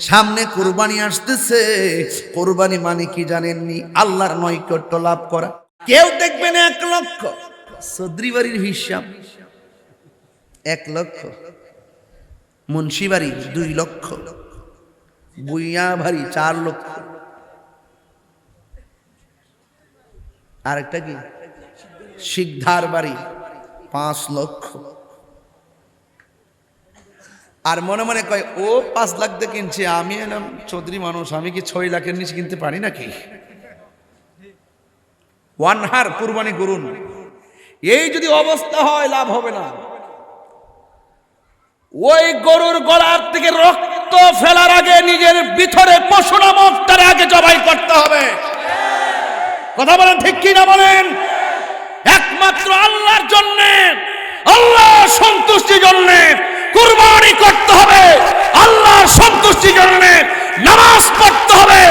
সামনে কুরবানি আসতেছে। কুরবানি মানে কি জানেননি? আল্লাহর নৈকট্য লাভ করা। কেউ দেখবেন 1 লক্ষ, চৌধুরী বাড়ির হিসাব 1 লক্ষ, মুন্সি বাড়ি 2 লক্ষ, বুইয়া বাড়ি 4 লক্ষ, আরেকটা কি শিকদার বাড়ি 5 লক্ষ। আর মনে মনে কয় ও 5 লাখ দিয়ে কিনছে, আমি এলাম চৌধুরী মানুষ, আমি কি 6 লাখের নিচে কিনতে পারি নাকি? ওয়ানহার কুরবানি করুন। এই যদি অবস্থা হয় লাভ হবে না। ওই গরুর গলার থেকে রক্ত ফেলার আগে নিজের ভিতরে পশু নামকটার আগে জবাই করতে হবে। কথা বলেন ঠিক কি না বলেন? একমাত্র আল্লাহর জন্য, আল্লাহর সন্তুষ্টির জন্য কুরবানি করতে হবে। আল্লাহর সন্তুষ্টির জন্য নামাজ পড়তে হবে।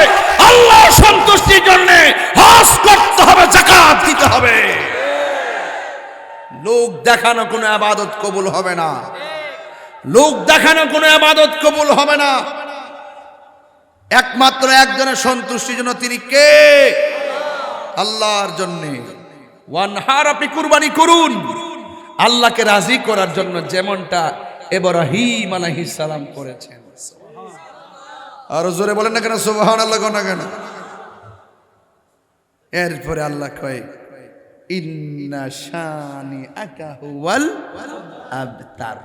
আল্লাহর সন্তুষ্টির জন্য হজ করতে হবে, যাকাত দিতে হবে। লোক দেখানো কোনো ইবাদত কবুল হবে না। লোক দেখানো কোনো ইবাদত কবুল হবে না। একমাত্র একজনের সন্তুষ্টির জন্য, তিনি কে? আল্লাহর জন্য। ওয়ানহার, আপনি কুরবানি করুন আল্লাহকে রাজি করার জন্য, যেমনটা ইব্রাহিম আলাইহিস সালাম করেছেন। আর জোরে বলেন না কেন সুবহানাল্লাহ, কোন না কেন? এরপরে আল্লাহ কয় ইন্না শানিআকা হুয়াল আবতার।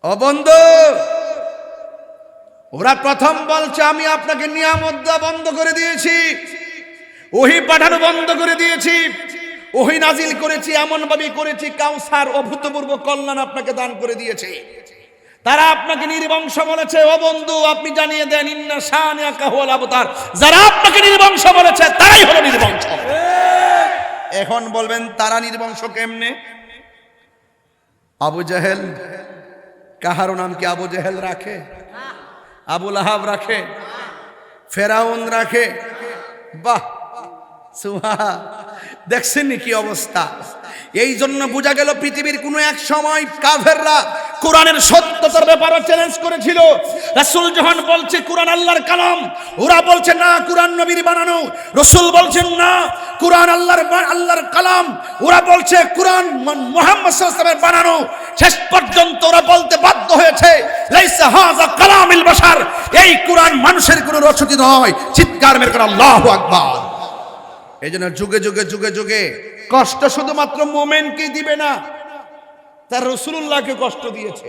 ও বন্ধু, ওরা প্রথম বলছে আমি আপনাকে নিয়ামত দেওয়া বন্ধ করে দিয়েছি, ওহী পাঠানো বন্ধ করে দিয়েছি, ওহী নাজিল করেছি, এমন ভাবে করেছি কাউসার অভূতপূর্ব কল্যাণ আপনাকে দান করে দিয়েছে। তারা আপনাকে নির্বংশ বলেছে। ও বন্ধু, আপনি জানিয়ে দেন ইন্না শানিআকা হুয়াল আবতার। যারা আপনাকে নির্বংশ বলেছে তারাই হলো নির্বংশ। এখন বলবেন তারা নির্বংশ কেমনে? আবু জেহেল, কাহারও নাম কি আবু জেহেল রাখে? আবু লাহাব রাখে? ফেরাউন রাখে? বাহ, সুবহান। দেখছেন কি অবস্থা? এই জন্য বোঝা গেল পৃথিবীর কোন এক সময় কাফেররা কোরআনের সত্যতার ব্যাপারে চ্যালেঞ্জ করেছিল। রাসূল যখন বলছে কোরআন আল্লাহর কালাম, ওরা বলছে না কোরআন নবীর বানানো। রাসূল বলছেন না কোরআন আল্লাহর কালাম, ওরা বলছে কোরআন মুহাম্মদ সাল্লাল্লাহু আলাইহি ওয়াসাল্লামের বানানো। শেষ পর্যন্ত ওরা বলতে বাধ্য হয়েছে লাইসা হাযা কালামিল বাশার, এই কোরআন মানুষের কোনো রচনা নয়। চিৎকার মেরে কোন আল্লাহু আকবার। এই জন্য যুগে যুগে যুগে যুগে কষ্ট শুধুমাত্র মুমিনকে দিবে না, তার রাসূলুল্লাহকে কষ্ট দিয়েছে।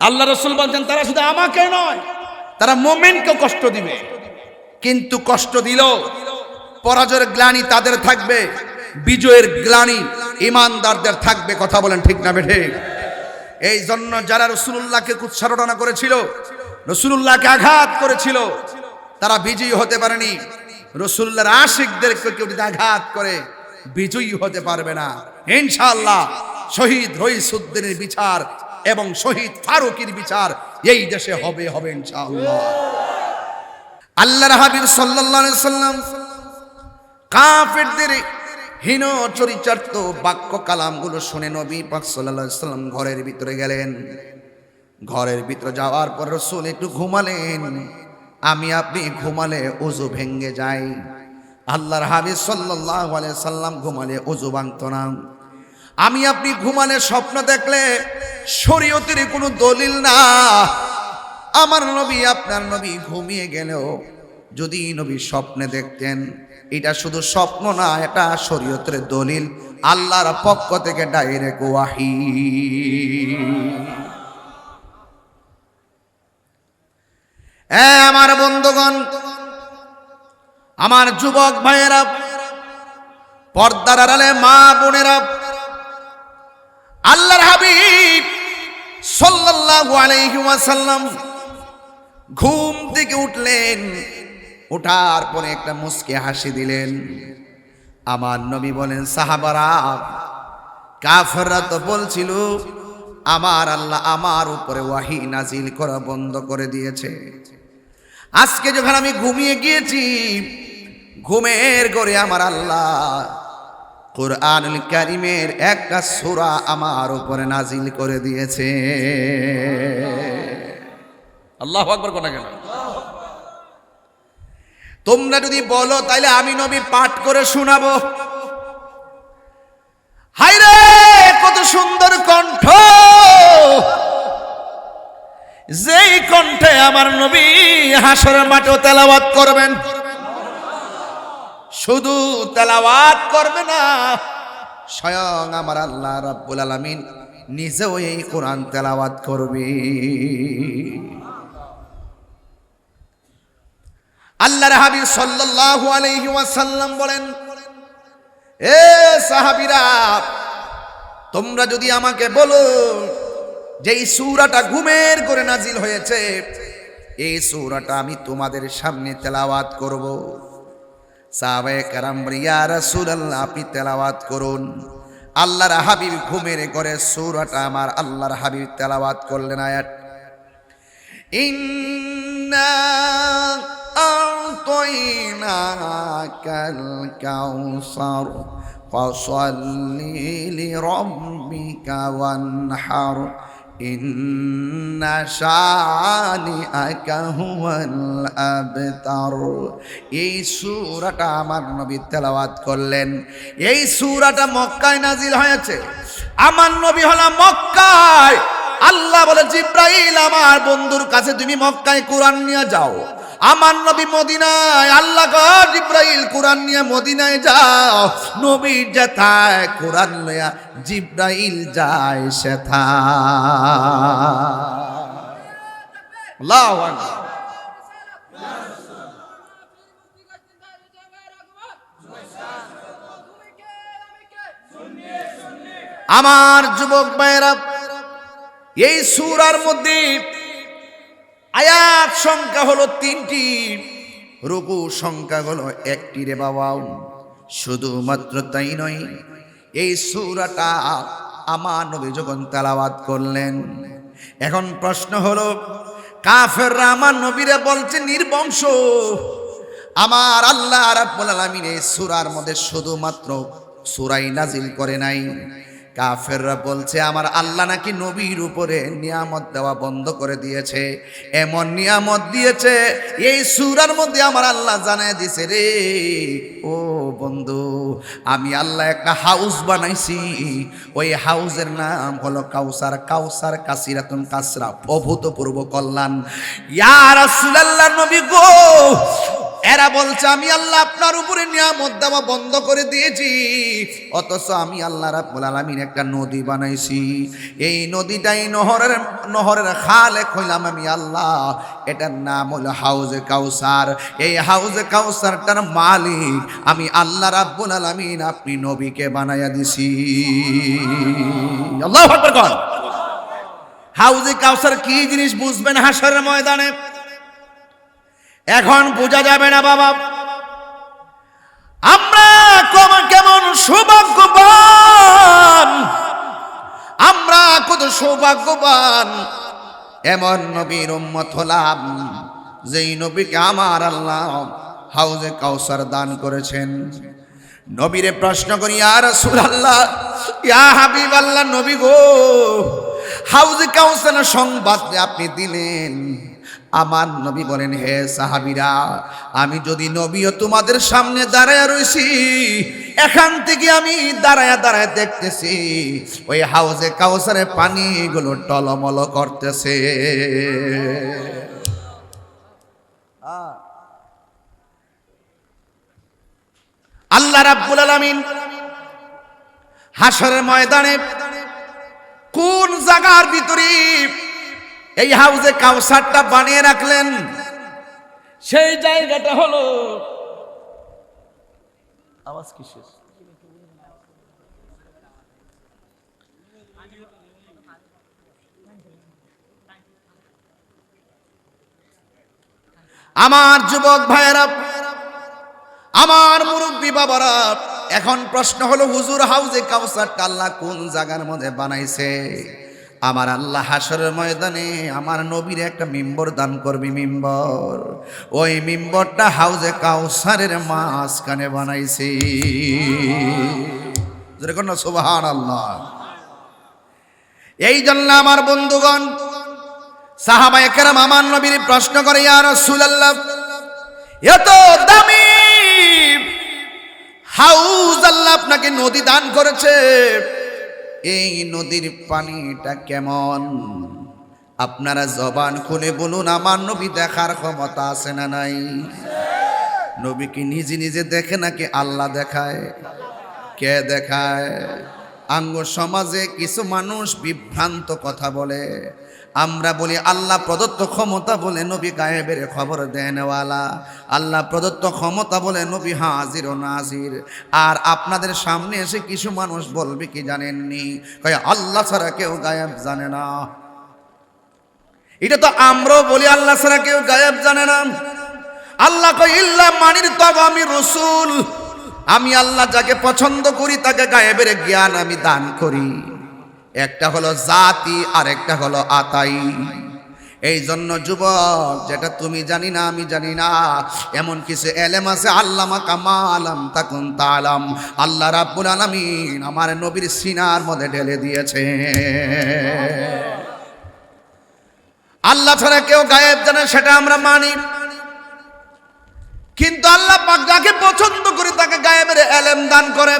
আল্লাহ রাসূল বলেন তারা শুধু আমাকে নয়, তারা মুমিনকে কষ্ট দিবে। কিন্তু কষ্ট দিল, পরাজয়ের গ্লানি তাদের থাকবে, বিজয়ের গ্লানি ঈমানদারদের থাকবে। কথা বলেন ঠিক না বেঠে? এই জন্য যারা রাসূলুল্লাহকে কুৎসারটনা করেছিল, রাসূলুল্লাহকে আঘাত করেছিল, তারা বিজয়ী হতে পারেনি। রাসূলুল্লাহর আশিকদেরকে কেউ যদি আঘাত করে বিজয়ী হতে পারবে না। ইনশাআল্লাহ শহীদ রইসুদ্দিনের বিচার এবং শহীদ ফারুকীর বিচার এই দেশে হবে হবে ইনশাআল্লাহ। আল্লাহর হাবিব সাল্লাল্লাহু আলাইহি সাল্লাম কাফেরদের হীন চরিতার্থ বাক্য কালামগুলো শুনে নবী পাক সাল্লাল্লাহু আলাইহি সাল্লাম ঘরের ভিতরে গেলেন। ঘরের ভিতরে যাওয়ার পর রাসূল একটু ঘুমালেন। আমি আপনি ঘুমালে ওযু ভেঙে যায়। আল্লাহর হাবিব সাল্লাল্লাহু আলাইহি সাল্লাম ঘুমালে ওযু ভাঙতো না। আমি আপনি ঘুমালে স্বপ্ন দেখলে শরীয়তের কোনো দলিল না। আমার নবী, আপনার নবী ঘুমিয়ে গেলেও যদি নবী স্বপ্নে দেখতেন, এটা শুধু স্বপ্ন না, এটা শরীয়তের দলিল, আল্লাহর পক্ষ থেকে ডাইরেক্ট ওয়াহি। আমার বন্ধুগণ, আমার যুবক ভাইয়েরা, পর্দার আড়ালে মা বোনেরা, আল্লাহর হাবিব সাল্লাল্লাহু আলাইহি ওয়াসাল্লাম ঘুম থেকে উঠলেন। ওঠার পরে একটা মুস্কি হাসি দিলেন। আমার নবী বলেন, সাহাবারা, কাফেররা তো বলছিল আমার আল্লাহ আমার উপরে ওয়াহি নাজিল করা বন্ধ করে দিয়েছে। আজকে যখন আমি ঘুমিয়ে গিয়েছি, ঘুমের ঘরে আমার আল্লাহ কুরআনুল কারীমের একটা সূরা আমার উপরে নাজিল করে দিয়েছে। আল্লাহু আকবার কোনা কেন? তোমরা যদি বলো তাইলে আমি নবী পাঠ করে শোনাবো। হায়রে কত সুন্দর কণ্ঠ, যেই কণ্ঠে আমার নবী হাসরের মাঠেও তেলাওয়াত করবেন। শুধু তেলাওয়াত করবে না, স্বয়ং আমার আল্লাহ রাব্বুল আলামিন নিজেও এই কোরআন তেলাওয়াত করবে। আল্লাহর হাবিব সাল্লাল্লাহু আলাইহি ওয়াসাল্লাম বলেন, এ সাহাবীরা, তোমরা যদি আমাকে বলো যে এই সূরাটা ঘুমের করে নাজিল হয়েছে, এই সূরাটা আমি তোমাদের সামনে তেলাওয়াত করব। সাহাবায়ে কেরাম বলেন, ইয়া রাসূলুল্লাহ, আপনি তেলাওয়াত করুন। আল্লাহর হাবিব ঘুমের করে সূরাটা আমার আল্লাহর হাবিব তেলাওয়াত করলেন। আয়াত, ইন্না আ'তাইনাকাল কাউসার ফাসাল্লি লিরাব্বিকা ওয়ানহার ইন্না শানিআকা হুয়াল আবতার। এই সূরাটা আমার নবী তেলাওয়াত করলেন। এই সূরাটা মক্কায় নাজিল হয়েছে, আমার নবী হলো মক্কায়। আল্লাহ বলে, জিব্রাইল আমার বন্ধুর কাছে তুমি মক্কায় কোরআন নিয়ে যাও। আমার নবী মদিনায়, আল্লাহ গো জিব্রাইল কোরআন নিয়ে মদিনায় যাও। নবী যেথায় কোরআন লইয়া জিব্রাইল যায় সেথায়। আল্লাহু আকবার। আমার যুবক ভাইরা, এই সূরার মধ্যে আয়াত সংখ্যা হলো 3টি, রুকু সংখ্যা হলো 1টি রে বাবা। শুধুমাত্র তাই নয়, এই সূরাটা আমার নবী যখন তেলাওয়াত করলেন, এখন প্রশ্ন হলো, কাফেররা আমার নবীরে বলছে নির্বংশ। আমার আল্লাহ রাব্বুল আলামিন এই সূরার মধ্যে শুধুমাত্র সূরাই নাজিল করে নাই। কাফেররা বলছে আমার আল্লাহ নাকি নবীর উপরে নিয়ামত দেওয়া বন্ধ করে দিয়েছে। এমন নিয়ামত দিয়েছে এই সূরার মধ্যে আমার আল্লাহ জানায় দিছে, রে ও বন্ধু, আমি আল্লাহ একটা হাউস বানাইছি। ওই হাউসের নাম হলো কাউসার। কাউসার কাসিরাতুন কাসরা, অভূতপূর্ব কল্যাণ। ইয়া রাসূলুল্লাহ, নবী গো, এরা বলছে আমি আল্লাহ আপনার উপরে নিয়ামত দেওয়া বন্ধ করে দিয়েছি, অথচ আমি আল্লাহ রাব্বুল আলামিন একটা নদী বানাইছি। এই নদীটাই নহরের খালেক হইলাম আমি আল্লাহ। এটার নাম হলো হাউজে কাউসার। এই হাউজে কাউসারটার মালিক আমি আল্লাহ রাব্বুল আলামিন, আপনি নবীকে বানাইয়া দিছি। আল্লাহু আকবার কর। হাউজে কাউসার কি জিনিস বুঝবেন হাশরের ময়দানে, এখন বোঝা যাবে না বাবা। আমরা কেমন সৌভাগ্যবান, আমরা কত সৌভাগ্যবান, এমন নবীর উম্মত হলাম যেই নবীকে আমার আল্লাহ হাউজে কাউসার দান করেছেন। নবীরে প্রশ্ন করি, ইয়া রাসূলুল্লাহ, ইয়া হাবিবাল্লাহ, নবী গো, হাউজে কাউসারের সংবাদ আপনি দিলেন। আমার নবী বলেন, হে সাহাবীরা, আমি যদি নবীও তোমাদের সামনে দাঁড়ায় রইছি, এখান থেকে আমি দাঁড়ায় দাঁড়ায় দেখতেছি ওই হাউজে কাউসারের পানিগুলো টলমল করতেছে। আল্লাহ রাব্বুল আলামিন হাশরের ময়দানে কোন জায়গার ভিতরে এই হাউজে কাউসারটা বানিয়ে রাখলেন, সেই জায়গাটা হলো, আওয়াজ কিসের? আমার যুবক ভাইয়েরা, আমার মুরব্বী বাবারা, এখন প্রশ্ন হলো, হুজুর হাউজে কাউসারটা আল্লাহ কোন জায়গার মধ্যে বানাইছে? আমার আল্লাহ হাশরের ময়দানে আমার নবীর একটা মিম্বর দান করবি, মিম্বর। ওই মিম্বরটা হাউজে কাউসারের মাঝখানে বানাইছে। যেরকম সুবহানাল্লাহ। এই জন্য আমার বন্ধুগণ, সাহাবায়ে কেরাম আমার নবীর প্রশ্ন করে, ইয়া রাসূলুল্লাহ, এত দামি হাউজ আল্লাহ আপনাকে নদী দান করেছে, এই নদীর পানিটা কেমন? আপনারা জবান খুলে বলুন, আমার নবী দেখার ক্ষমতা আছে না নাই? নবী কি নিজে নিজে দেখে নাকি আল্লাহ দেখায়? কে দেখায়? আঙ্গ সমাজে কিছু মানুষ বিভ্রান্ত কথা বলে। আমরা বলি আল্লাহ প্রদত্ত ক্ষমতা বলে নবী গায়েবের খবর দেনওয়ালা, আল্লাহ প্রদত্ত ক্ষমতা বলে নবী হাজির ও নাজির। আর আপনাদের সামনে এসে কিছু মানুষ বলবে কি জানেননি, কয় আল্লাহ ছাড়া কেউ গায়েব জানে না। এটা তো আমরাও বলি আল্লাহ ছাড়া কেউ গায়েব জানে না। আল্লাহ কয় ইল্লা মানির তব আমি রসুল, আমি আল্লাহ যাকে পছন্দ করি তাকে গায়েবের জ্ঞান আমি দান করি। একটা হলো জাতি আর একটা হলো আতাই। এই জন্য যুবক, যেটা তুমি জানি না আমি জানি না এমন কিছু এলেম আছে, আল্লামা কামালাম তাকুন তালাম, আল্লাহ রাব্বুল আলামিন আমার নবীর সিনার মধ্যে ঢেলে দিয়েছে। আল্লাহ ছাড়া কেউ গায়েব জানে সেটা আমরা মানি, কিন্তু আল্লাহ পাক যাকে পছন্দ করে তাকে গায়েবের এলেম দান করে।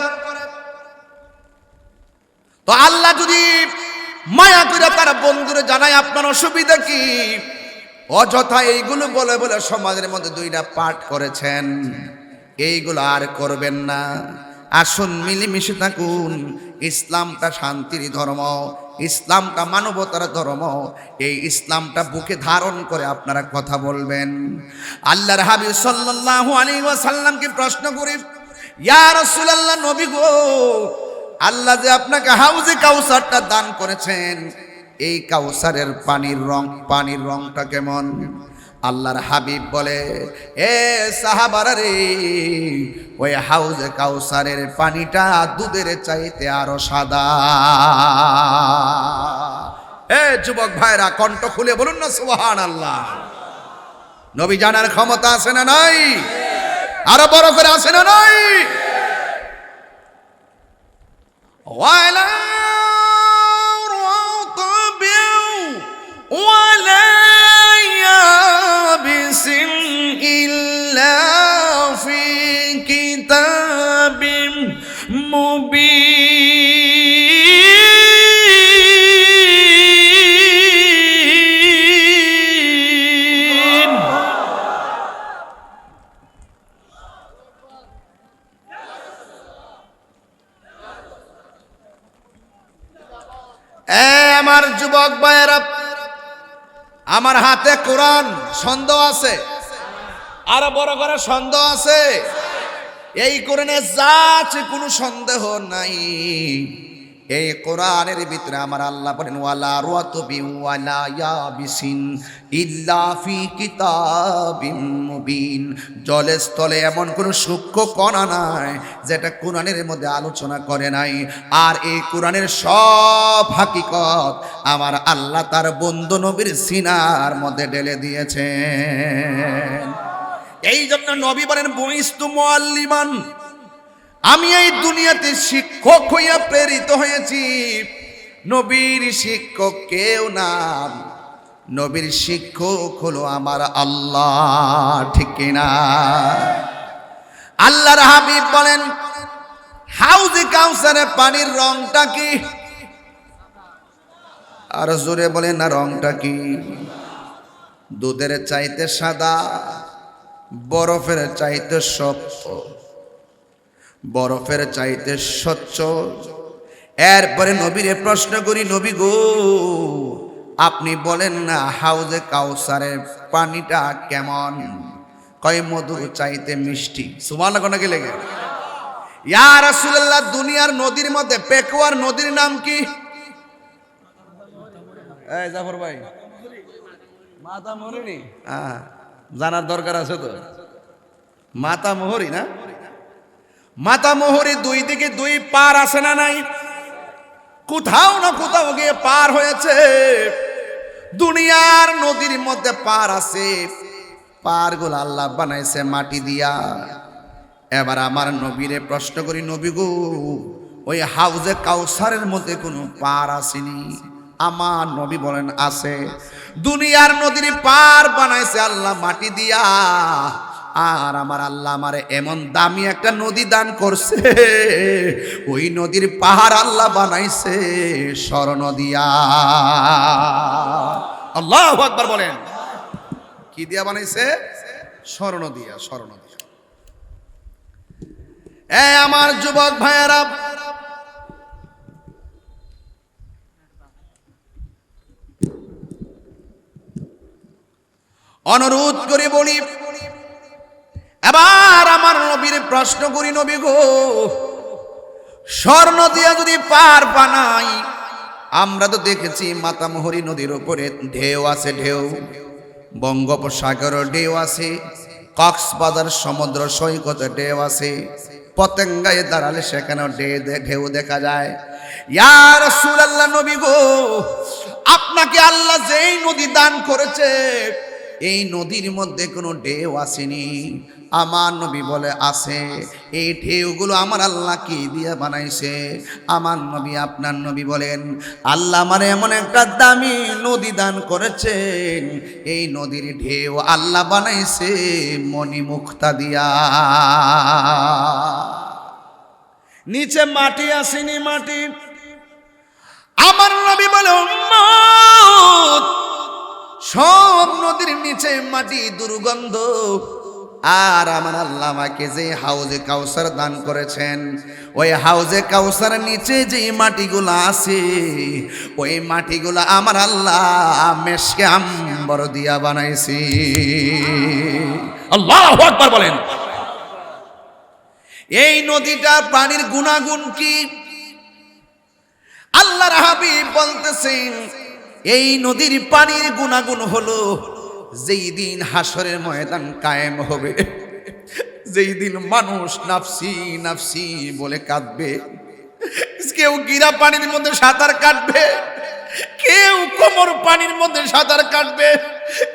তো আল্লাহ যদি মায়া করে তার বন্ধুরে জানায় আপনার অসুবিধা কি, অযথা এইগুলো বলে বলে সমাজের মধ্যে দুইটা পাঠ করেছেন, এইগুলো আর করবেন না। আসুন মিলেমিশে থাকুন। ইসলামটা শান্তির ধর্ম, ইসলামটা মানবতার ধর্ম। এই ইসলামটা বুকে ধারণ করে আপনারা কথা বলবেন। আল্লাহর হাবিব সাল্লাল্লাহু আলাইহি ওয়াসাল্লামকে প্রশ্ন করি, ইয়া রাসূলুল্লাহ, নবী গো, আল্লাহ যে আপনাকে হাউজে কাউসারটা দান করেছেন, এই কাউসারের পানির রংটা কেমন? আল্লাহর হাবিব বলে, এ সাহাবারা রে, ওই হাউজে কাউসারের পানিটা দুধের চাইতে আরো সাদা। এ যুবক ভাইরা, কণ্ঠ খুলে বলুন না সুবহানাল্লাহ। নবী জানার ক্ষমতা আছে না নাই? আরো বড় করে আছে না নাই? ওয়ালা রাতাবিউ ওয়ালা ইয়াবিসিন ইল্লা ফি কিতাবিম মুবিন। আমার যুবক ভাইয়েরা, আমার হাতে কোরআন, সন্দেহ আছে? আরো বড় করে সন্দেহ আছে? এই কোরআনে যা আছে কোনো সন্দেহ নাই। এই কোরআনের ভিতরে আমার আল্লাহ বলেন, ওয়ালা রাতাবি ওয়ালা ইয়াবিসিন ইল্লা ফি কিতাবিম মুবিন। জলের স্থলে এমন কোন সূক্ষ্ম কণা নাই যেটা কোরআনের মধ্যে আলোচনা করে নাই। আর এই কোরআনের সব হাকিকত আমার আল্লাহ তার বন্ধু নবীর সিনার মধ্যে ঢেলে দিয়েছেন। এই জন্য নবী বলেন, বুইস্তু মুআল্লিমান, আমি এই দুনিয়াতে শিক্ষক হইয়া প্রেরিত হয়েছি। নবীর শিক্ষক কেউ না, নবীর শিক্ষক হলো আমার আল্লাহ, ঠিক কিনা? আল্লাহর হাবিব বলেন, হাউজে কাউসারের পানির রংটা কি? আর জোরে বলেন না, রংটা কি? দুধের চাইতে সাদা, বরফের চাইতে শক্ত, বরফের চাইতে স্বচ্ছ। এরপরে নবীরে প্রশ্ন করি, নবী গো, আপনি বলেন না হাউজে কাউসারের পানিটা কেমন? কয় মধুর চাইতে মিষ্টি। সুবহানাল্লাহ কোনকে লেগে? ইয়া রাসূলুল্লাহ, দুনিয়ার নদীর মধ্যে পেকুয়ার নদীর নাম কি? এই জাফর ভাই, মাতামুহুরী। জানার দরকার আছে তো। মাতামুহুরী না? মাতামুহুরী দুই দিকে দুই পার আছে না নাই? কোথাও না কোথাও গিয়ে পার হয়েছে। দুনিয়ার নদীর মধ্যে পার আছে, পারগুলো আল্লাহ বানাইছে মাটি দিয়া। এবার আমার নবীরে প্রশ্ন করি, নবী গো, ওই হাউজে কাউসারের মধ্যে কোনো পার আসেনি? আমার নবী বলেন আছে। দুনিয়ার নদীর পার বানাইছে আল্লাহ মাটি দিয়া, আর আমার আল্লাহ আমারে এমন দামি একটা নদী দান করছে, ওই নদীর পাহাড় আল্লাহ বানাইছে স্বর্ণ দিয়া। আল্লাহু আকবার বলেন। কি দিয়া বানাইছে? স্বর্ণ দিয়া, স্বর্ণ দিয়া। আমার যুবক ভাইয়েরা, অনুরোধ করে বলি, এবার আমার নবীর প্রশ্ন করি, নবী গো, স্বর্ণ দিয়া যদি পার বানাই, আমরা তো দেখেছি মাতামুহুরী নদীর উপরে ঢেউ আছে, ঢেউ বঙ্গোপসাগরের ঢেউ আছে, কক্সবাজার সমুদ্র সৈকতে ঢেউ আছে, পতেঙ্গায় দাঁড়ালে সেখানেও ঢেউ দেখা যায়। ইয়া রাসূলুল্লাহ, নবী গো, আপনাকে আল্লাহ যেই নদী দান করেছে, এই নদীর মধ্যে কোনো ঢেউ আসেনি? আমার নবী বলে আছে। এই ঢেউগুলো আমার আল্লাহ কি দিয়ে বানাইছে? আমার নবী, আপনার নবী বলেন, আল্লাহ আমার এমন একটা দামি নদী দান করেছেন, এই নদীর ঢেউ আল্লাহ বানাইছে মণিমুক্তা দিয়া। নিচে মাটি আসেনি, মাটি। আমার নবী বলে, উম্মত, সব নদীর নিচে মাটি, দুর্গন্ধ। আর আমার আল্লাহ আমাকে যে হাউজে কাউসার দান করেছেন, ওই হাউজে কাউসার নিচে যে মাটিগুলো আছে, ওই মাটিগুলো আমার আল্লাহ মেশকে আম্বর দিয়া বানাইছি। আল্লাহু আকবার বলেন। এই নদীটা পানির গুণাগুণ কি? আল্লাহর হাবিব বলতেছেন, এই নদীর পানির গুণাগুণ হলো, যেই দিন হাসরের ময়দান কায়েম হবে, যেই দিন মানুষ নাফসি নাফসি বলে কাঁদবে, কেউ গিরা পানির মধ্যে সাঁতার কাটবে, কেউ কোমর পানির মধ্যে সাঁতার কাটবে,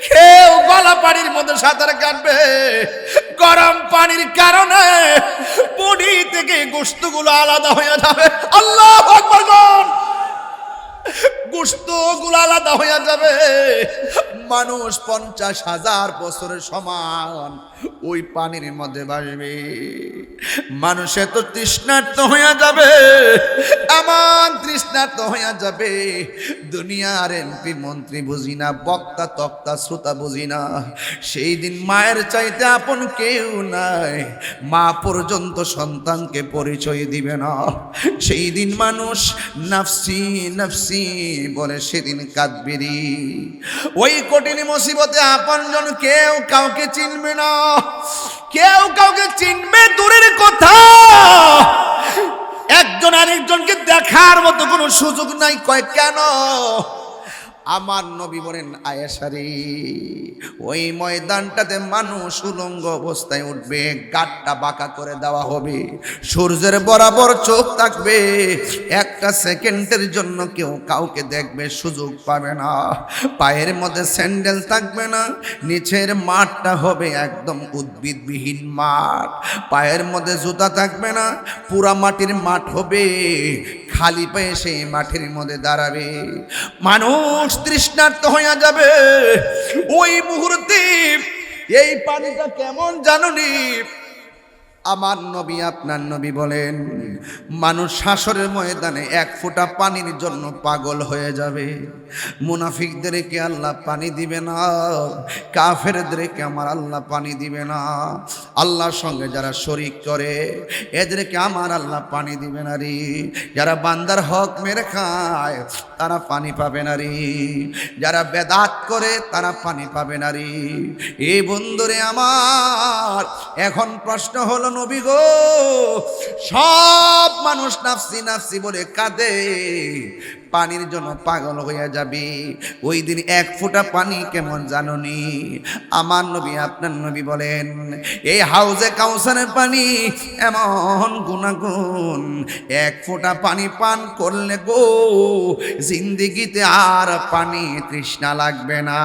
কেউ গলা পানির মধ্যে সাঁতার কাটবে। গরম পানির কারণে বডি থেকে গোশতগুলো আলাদা হয়ে যাবে। আল্লাহু আকবার। গোশতগুলো আলাদা হয়ে যাবে। মানুষ 50,000 বছরের সমান ওই পানির মধ্যে ভাসবে। মানুষ এত তৃষ্ণার্ত হয়ে যাবে, এমন তৃষ্ণার্ত হয়ে যাবে, দুনিয়ার এমপি মন্ত্রী বুঝি না, বক্তা তক্তা শ্রোতা বুঝি না, সেই দিন মায়ের চাইতে আপন কেউ নাই, মা পর্যন্ত সন্তানকে পরিচয় দিবে না। সেই দিন মানুষ নাফসি নাফসি বলে সেদিন কাঁদবেরি। ওই কঠিন মুসিবতে আপনজন কেউ কাউকে চিনবে না, কেউ কাউকে চিনবে দূরের কথা, একজন আরেকজনকে দেখার মতো কোনো সুযোগ নাই। কয় কেন? আমার নবী বলেন, আয়েশারে, ওই ময়দানটাতে মানুষ উলঙ্গ অবস্থায় উঠবে, গাটটা বাঁকা করে দেওয়া হবে, সূর্যের বরাবর চোখ থাকবে, একটা সেকেন্ডের জন্য কেউ কাউকে দেখবে সুযোগ পাবে না, পায়ের মধ্যে স্যান্ডেল থাকবে না, নিচের মাঠটা হবে একদম উদ্ভিদবিহীন মাঠ, পায়ের মধ্যে জুতা থাকবে না, পুরা মাটির মাঠ হবে, খালি পায়ে সেই মাঠের মধ্যে দাঁড়াবে, মানুষ তৃষ্ণার্ত হয়ে যাবে। ওই মুহূর্তে এই পানিটা কেমন জানুনি? আমার নবী, আপনার নবী বলেন, মানুষ হাসরের ময়দানে 1 ফোঁটা পানির জন্য পাগল হয়ে যাবে। মুনাফিকদেরকে আল্লাহ পানি দিবে না, কাফেরদেরকে আমার আল্লাহ পানি দিবে না, আল্লাহর সঙ্গে যারা শরিক করে এদেরকে আমার আল্লাহ পানি দিবে না রে। যারা বান্দার হক মেরে খায় তারা পানি পাবে না রে, যারা বেদাত করে তারা পানি পাবে না রে। এই বন্ধুরে আমার, এখন প্রশ্ন হলো, নবী গো, সব মানুষ নাফসি নাফসি বলে কাঁদে, পানির জন্য পাগল হয়ে যাবে, ওই দিন 1 ফোঁটা পানি কেমন জাননি? আমার নবী, আপনার নবী বলেন, এই হাউজে কাউসারের পানি এমন গুণাগুণ, 1 ফোঁটা পানি পান করলে গো জিন্দেগিতে আর পানি তৃষ্ণা লাগবে না।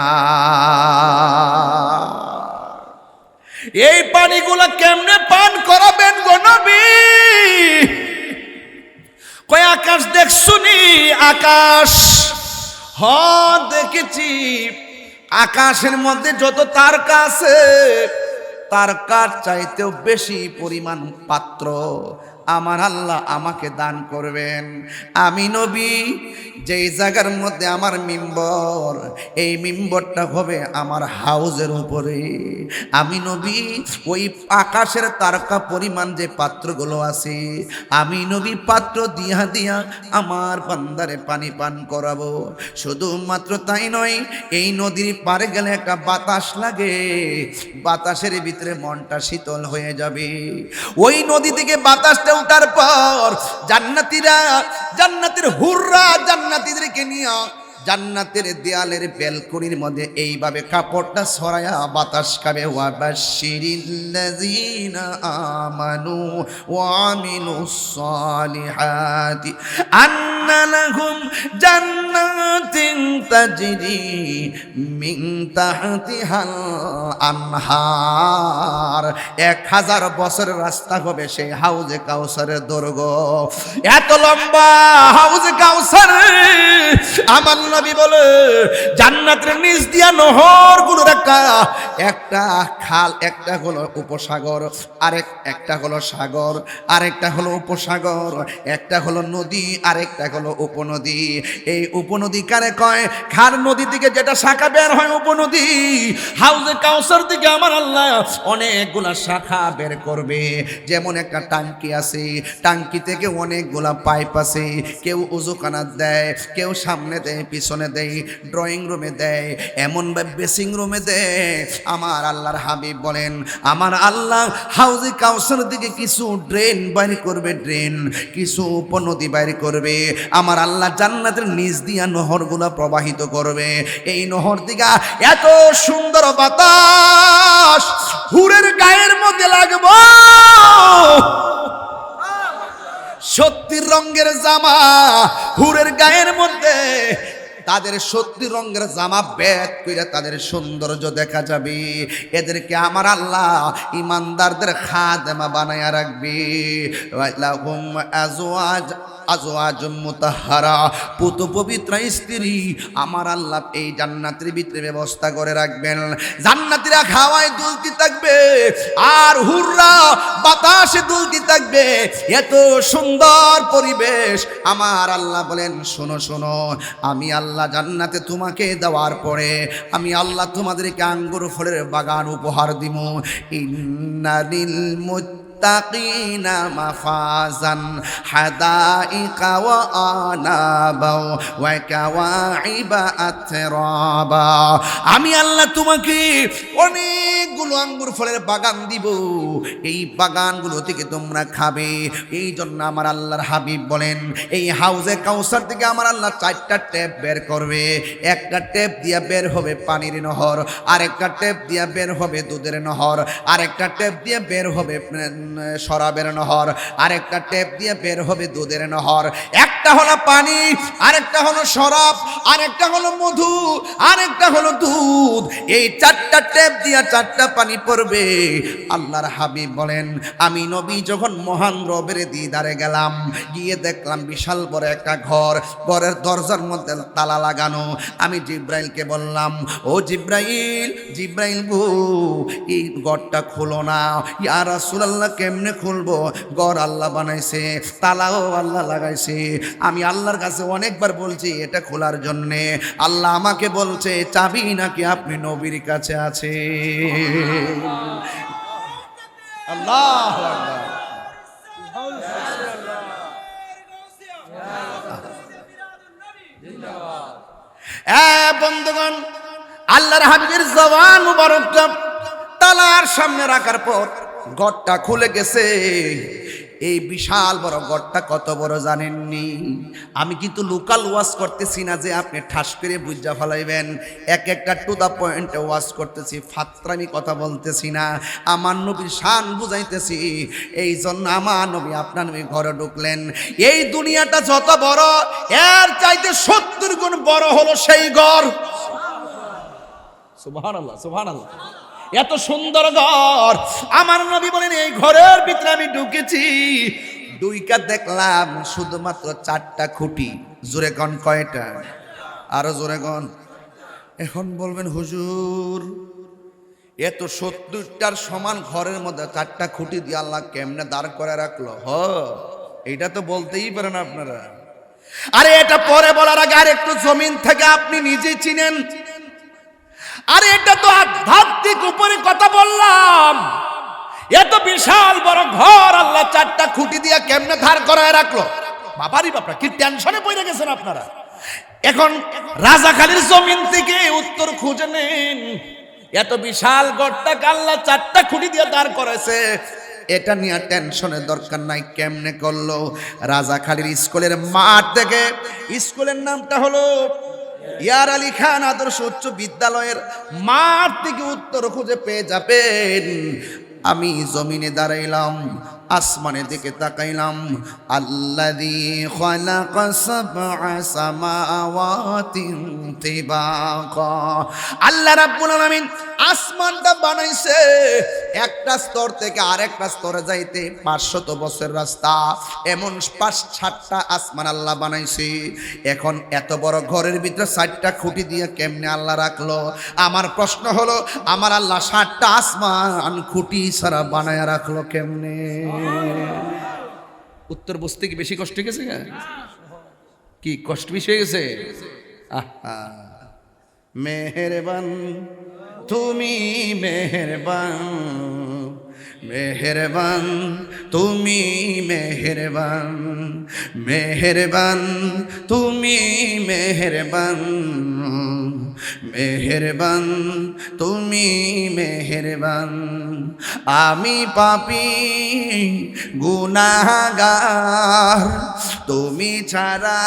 এই পানিগুলা কেমনে পান করাবেন গো নবী? কয় আকাশ দেখছুনি? আকাশ দেখেছি আকাশের মধ্যে যত তারকা আছে তারকার চাইতেও বেশি পরিমাণ পাত্র আমার আল্লাহ আমাকে দান করবেন। আমি নবী যেই জায়গার মধ্যে আমার মিম্বর, এই মিম্বরটা হবে আমার হাউজের উপরে। আমি নবী ওই আকাশের তারকা পরিমাণ যে পাত্রগুলো আছে আমি নবী পাত্র দিয়া দিয়া আমার বান্দারে পানি পান করাবো। শুধুমাত্র তাই নয়, এই নদীর পারে গেলে একটা বাতাস লাগে, বাতাসের ভিতরে মনটা শীতল হয়ে যাবে। ওই নদী থেকে বাতাসটা উঠার পর জান্নাতীরা, জান্নাতের হুররা জান্নাতীদেরকে নিয়ে জান্নাতের দেয়ালের বেলকনির মধ্যে এইভাবে কাপড়টা ছড়ায়া বাতাস খাবে। ওয়াবাশশিরিল্লাযীনা আমানু ওয়া আমিলুস সালিহাতি আন্না লাহুম জান্নাতিন তাজরি মিন তাহতিহাল আনহার। 1000 বছরের রাস্তা হবে সেই হাউজে কাউসারের দৈর্ঘ্য। এত লম্বা হাউজে কাউসার। আমার নবী বলে জান্নাতের নিচ দিয়া নহর গুলো একটা খাল, একটা হলো উপসাগর, একটা হলো সাগর, আরেকটা হলো উপসাগর, একটা হলো নদী, আরেকটা হলো উপনদী। এই উপনদী কারে কয়? খার নদী থেকে যেটা শাখা বের হয় উপনদী। হাউজে কাউসার থেকে আমার আল্লাহ অনেকগুলা শাখা বের করবে। যেমন একটা টাঙ্কি আছে, টাঙ্কি থেকে অনেকগুলা পাইপ আছে। কেউ উজুখানা দেয়, কেউ সামনে দেয়, পিছনে দেয়, ড্রয়িং রুমে দেয়, এমনভাবে বেসিং রুমে দেয়। আমার আল্লাহর হাবিব বলেন আমার আল্লাহ হাউজে কাউসার দিকে কিছু ড্রেন বাইর করবে, ড্রেন কিছু উপনদী বাইর করবে। আমার আল্লাহ জান্নাতের নিচ দিয়া নহরগুলা প্রবাহিত করবে। এই নহর দিকে এত সুন্দর বাতাস হুরের গায়ের মধ্যে লাগবো। 70 রঙের জামা হুরের গায়ের মধ্যে, তাদের 70 রঙের জামা বেদ করে তাদের সৌন্দর্য দেখা যাবে। এদেরকে আমার আল্লাহ ইমানদারদের খাদেমা বানায়া রাখবে। লাহুম আজওয়াজ, আজওয়াজ মুতাহহারা, পুত পবিত্র স্ত্রী আমার আল্লাহ এই জান্নাতের ভিতরে ব্যবস্থা করে রাখবেন। জান্নাতীরা খাওয়ায় দুলতে থাকবে আর হুররা বাতাসে দুলতে থাকবে। এত সুন্দর পরিবেশ। আমার আল্লাহ বলেন শোনো শোনো, আমি আল্লাহ জান্নাতে তোমাকে দেওয়ার পরে আমি আল্লাহ তোমাদেরকে আঙ্গুর ফলের বাগান উপহার দিব। ইন্নালিল মুত্তাকিনা মাফাজান হাদাইকা ওয়া আনাবা ওয়া কাওয়াইবা আতরাবা। আমি আল্লাহ তোমাকে অনেকগুলো আঙ্গুর ফলের বাগান দিব, এই বাগানগুলো থেকে তোমরা খাবে। এই জন্য আমার আল্লাহর হাবিব বলেন এই হাউজে কাউসার থেকে আমার আল্লাহ 4টা ট্যাপ বের করবে। একটা ট্যাপ দিয়া বের হবে পানির নহর, আরেকটা ট্যাপ দিয়া বের হবে দুধের নহর, আরেকটা ট্যাপ দিয়ে বের হবে শরাবের নহর, আরেকটা ট্যাপ দিয়ে বের হবে দুধের নহর। একটা হলো পানি, আরেকটা হলো শরাব, আরেকটা হলো মধু, আরেকটা হলো দুধ। এই 4টা ট্যাপ দিয়া 4টা পানি পড়বে। আল্লাহর হাবিব বলেন আমি নবী যখন মহান রবের দিদারে গেলাম, গিয়ে দেখলাম বিশাল বড় একটা ঘর, ঘরের দরজার মধ্যে তালা লাগানো। আমি জিব্রাইলকে বললাম ও জিব্রাইল, জিব্রাইল গো এই ঘরটা খুলো না। ইয়া রাসূলুল্লাহ কেমনে খুলবো? ঘর আল্লাহ বানাইছে, তালাও আল্লাহ লাগাইছে। আমি আল্লাহর কাছে অনেকবার বলছি এটা খোলার জন্যে। আল্লাহ আমাকে বলছে চাবি নাকি আপনি নবীর কাছে আছে। আল্লাহু আকবার। বন্ধুগণ, আল্লাহর হাবিবের জবান মুবারকটা তালার সামনে রাখার পর ঘরটা খুলে গেছে। এই বিশাল বড় ঘরটা কত বড় জানেননি? আমি কিন্তু লোকাল ওয়াজ করতেছি না যে আপনি ঠাস করে বুঝা ফেলাইবেন। একটা টু দা পয়েন্টে ওয়াজ করতেছি, ফাত্রামি কথা বলতেছি না। আমার নবীর শান বুঝাইতেছি। এই জন্য আমার নবী আপনার নবী ঘরে ঢুকলেন। এই দুনিয়াটা যত বড় এর চাইতে 70 গুণ বড় হলো সেই ঘর। সুবহানাল্লাহ, সুবহানাল্লাহ। এত সুন্দর ঘর। আমার নবী বলেন এই ঘরের ভিতরে আমি ঢুকেছি, দুইকা দেখলাম শুধুমাত্র 4টা খুঁটি। জোরে কোন কয়টা? আরো জোরে গন। এখন বলবেন হুজুর এত 70টার সমান ঘরের মধ্যে 4টা খুঁটি দিয়ে আল্লাহ কেমনে দাঁড় করে রাখলো? এটা তো বলতেই পারেন আপনারা। আরে এটা পরে বলার আগে আর একটু জমিন থেকে আপনি নিজেই চিনেন। আরে এটা তো আধ্যাত্মিক উপরে কথা বললাম। এত বিশাল বড় ঘর আল্লাহ 4টা খুঁটি দিয়ে কেমনে দাঁড় করায় রাখলো? বাবারি বাপরা কি টেনশনে পড়ে গেছেন আপনারা। এখন রাজাখালীর জমিন থেকে উত্তর খুঁজে নেন। এত বিশাল গড়টাকে আল্লাহ 4টা খুঁটি দিয়ে দাঁড় করেছে, এটা নিয়ে টেনশনের দরকার নাই। কেমনে করলো? রাজাখালীর স্কুলের মাঠ থেকে, স্কুলের নামটা হলো ইয়ার আলী খান আদর্শ উচ্চ বিদ্যালয়ের মাঠ থেকে উত্তর খুঁজে পেয়ে যাবেন। আমি জমিনে দাঁড়াইলাম, আসমানের দিকে তাকাইলাম। আল্লাযী খালাকা সাবআ সামাওয়াতিন তিবাকা, আল্লাহ রাব্বুল আলামিন আসমানটা বানাইছে একটা স্তর থেকে আরেকটা স্তরে যাইতে 500 বছর রাস্তা। এমন 5-7টা আসমান আল্লাহ বানাইছে। এখন এত বড় ঘরের ভিতরে 4টা খুঁটি দিয়ে কেমনে আল্লাহ রাখলো? আমার প্রশ্ন হলো, আমার আল্লাহ 7টা আসমান খুঁটি ছাড়া বানায় রাখলো কেমনে? উত্তর বুঝতে কি বেশি কষ্ট হয়ে গেছে? কি কষ্ট বেশি হয়ে গেছে? আহা, মেহেরবান তুমি, মেহেরবান, মেহেরবান তুমি, মেহেরবান, মেহেরবান তুমি, মেহেরবান, মেহেরবান তুমি, মেহেরবান। আমি পাপী গুনাহগার, তুমি ছাড়া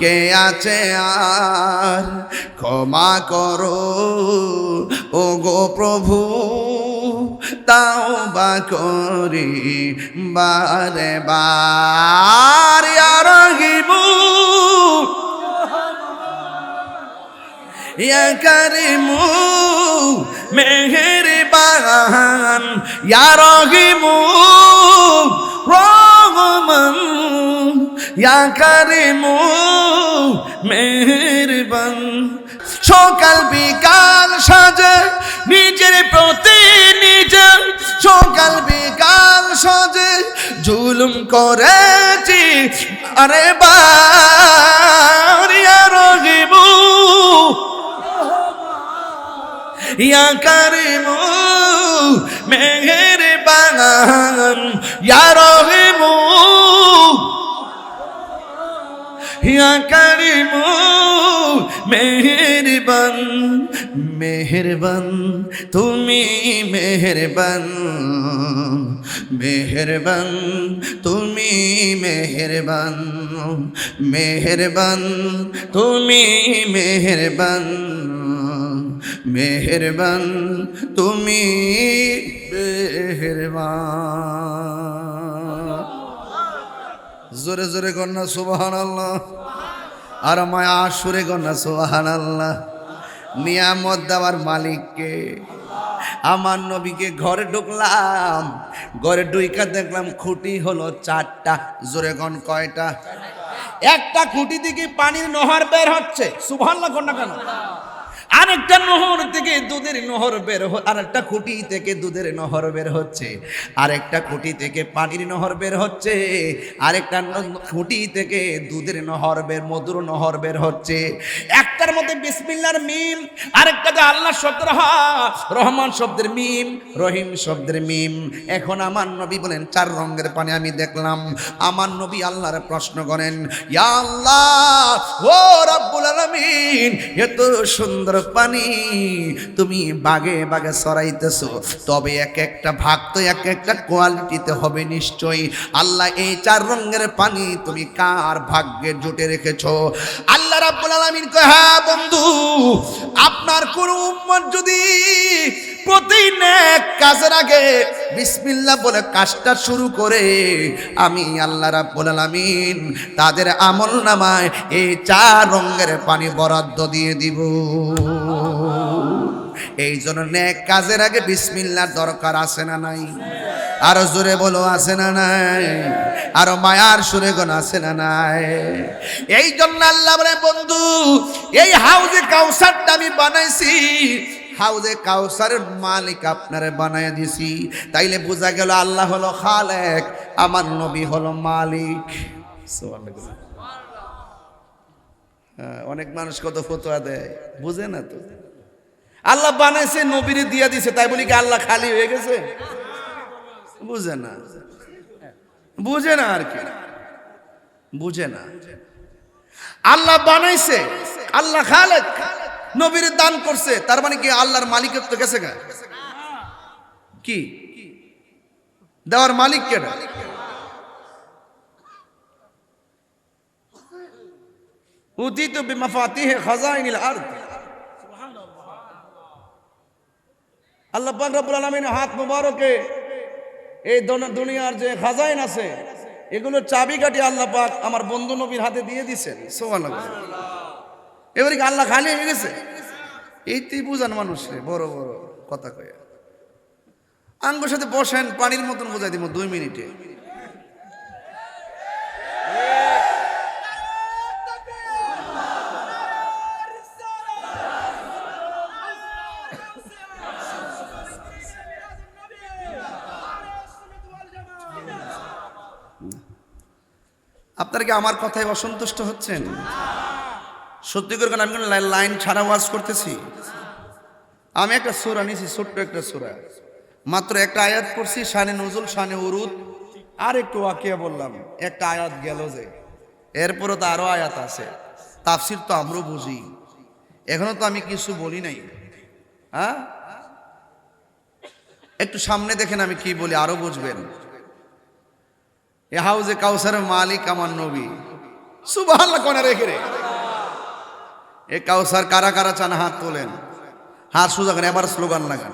কে আছে আর? ক্ষমা করো ও গো প্রভু, তাওবা করি বারে বার। ইয়া রাহিমু ইয়া কারিমু মেহেরবান, ইয়া রাহিমু রহমান, ইয়া কারিমু মেহেরবান। সকাল বিকাল সাজে নিজের প্রতি নিজে, সকাল বিকাল সাজে জুলুম করেছি আরে বার। ইয়া রাহিমু ইয়া কারিমু মেহেরবান, ইয়া রাহিমু ইয়া কারিমু মেহেরবান, মেহেরবান তুমি, মেহেরবান, মেহেরবান তুমি, মেহেরবান, মেহেরবান তুমি, মেহেরবান, মেহেরবান তুমি, মেহেরবান। জোরে জোরে কন্যা সুবহানাল্লাহ, আর মায়া সুরে কন্যা সুবহানাল্লাহ। নিয়ামত দেওয়ার মালিককে, আমার নবীকে ঘরে ঢুকলাম, ঘরে ঢুইকা দেখলাম খুঁটি হলো 4টা। জোরে গন কয়টা? একটা খুঁটি থেকে পানির নহর বের হচ্ছে, সুবহানাল্লাহ কন্যা কেন? আরেকটা নহর থেকে দুধের নহর বের, আরেকটা খুঁটি থেকে দুধের নহর বের হচ্ছে, আরেকটা খুঁটি থেকে পানির নহর বের হচ্ছে, আরেকটা খুঁটি থেকে দুধের নহর বের, মধুর নহর বের হচ্ছে। একটার মধ্যে বিসমিল্লাহর মিম, আরেকটাতে আল্লাহ শব্দের হা, রহমান শব্দের মিম, রহিম শব্দের মিম। এখন আমার নবী বলেন 4 রঙের পানি আমি দেখলাম। আমার নবী আল্লাহর প্রশ্ন করেন, ইয়া আল্লাহ ও রব্বুল আলামিন, এত সুন্দর পানি তুমি বাগে বাগে ছড়াইতেছো, তবে এক একটা ভাগ তো এক একটা কোয়ালিটিতে হবে নিশ্চয়ই। আল্লাহ এই 4 রঙের পানি তুমি কার ভাগ্যে জুটে রেখেছো? আল্লাহ রাব্বুল আলামিন কয়, হ্যাঁ বন্ধু, আপনার কোন উম্মত যদি প্রতি নেক কাজের আগে বিসমিল্লাহ বলে কাজটা শুরু করে, আমি আল্লাহ রাব্বুল আলামিন তাদের আমলনামায় এই 4 রঙের পানি বরাদ্দ দিয়ে দিব। এই জন্য নেক কাজের আগে বিসমিল্লাহর দরকার আছে না নাই? আরো জোরে বলো আছে না নাই? আরো মায়ার সুরে গোন আছে না নাই? এই জন্য আল্লাহ বলে বন্ধু এই হাউজে কাউসারটা আমি বানাইছি, হাউজে কাউসারের মালিক আপনারে বানায় দিছি। তাইলে বোঝা গেল আল্লাহ হলো খালেক, আমার নবী হলো মালিক। সুবহানাল্লাহ। অনেক মানুষ কত ফতোয়া দেয়, বুঝে না তো। আল্লাহ বানাইছে, নবীরে দিয়া দিছে, তাই বলি কি আল্লাহ খালি হয়ে গেছে? বুঝে না, বুঝে না আর কি, বুঝে না। আল্লাহ বানাইছে, আল্লাহ খালেক, নবীর দান করছে, তার মানে কি আল্লাহর মালিকত্ব গেছে গা? কি দেওয়ার মালিক কেডা? উতিতু বিমাফাতিহি খাজাইনিল আরদ। আল্লাহ পাক রব্বুল আলামিন হাত মুবারকে এই দুনিয়ার যে খাজাইন আছে এগুলোর চাবিকাঠি আল্লাহ পাক আমার বন্ধু নবীর হাতে দিয়ে দিয়েছেন। সুবহানাল্লাহ। এবারে কি আল্লাহ খালি হয়ে গেছে? এইটাই বুঝান মানুষে বড় বড় কথা কয়ে। আঙ্গুর সাথে বসেন, পানির মতন বোঝাই দিব 2 মিনিটে। আপনারা কি আমার কথায় অসন্তুষ্ট হচ্ছেন? সত্যি করে আমি কোনো লাইন ছাড়া ওয়াজ করতেছি? আমি একটা সূরা নিয়েছি, ছোট্ট একটা সূরা, মাত্র একটা আয়াত পড়ছি, শানে নজুল শানে উরুদ, আর একটু ওয়াকিয়া বললাম, একটা আয়াত গেল যে, এরপরও তো আরো আয়াত আছে। তাফসির তো আমরাও বুঝি, এখনো তো আমি কিছু বলি নাই। হ্যাঁ, একটু সামনে দেখেন আমি কি বলি, আরো বুঝবেন। এ হাউজে কাউসারের মালিক আমার নবী। সুবহানাল্লাহ কোনা রেখে রে। এ কাউসার কারা কারা চান হাত তোলেন, হাত সোজা করেন, এবার স্লোগান লাগান।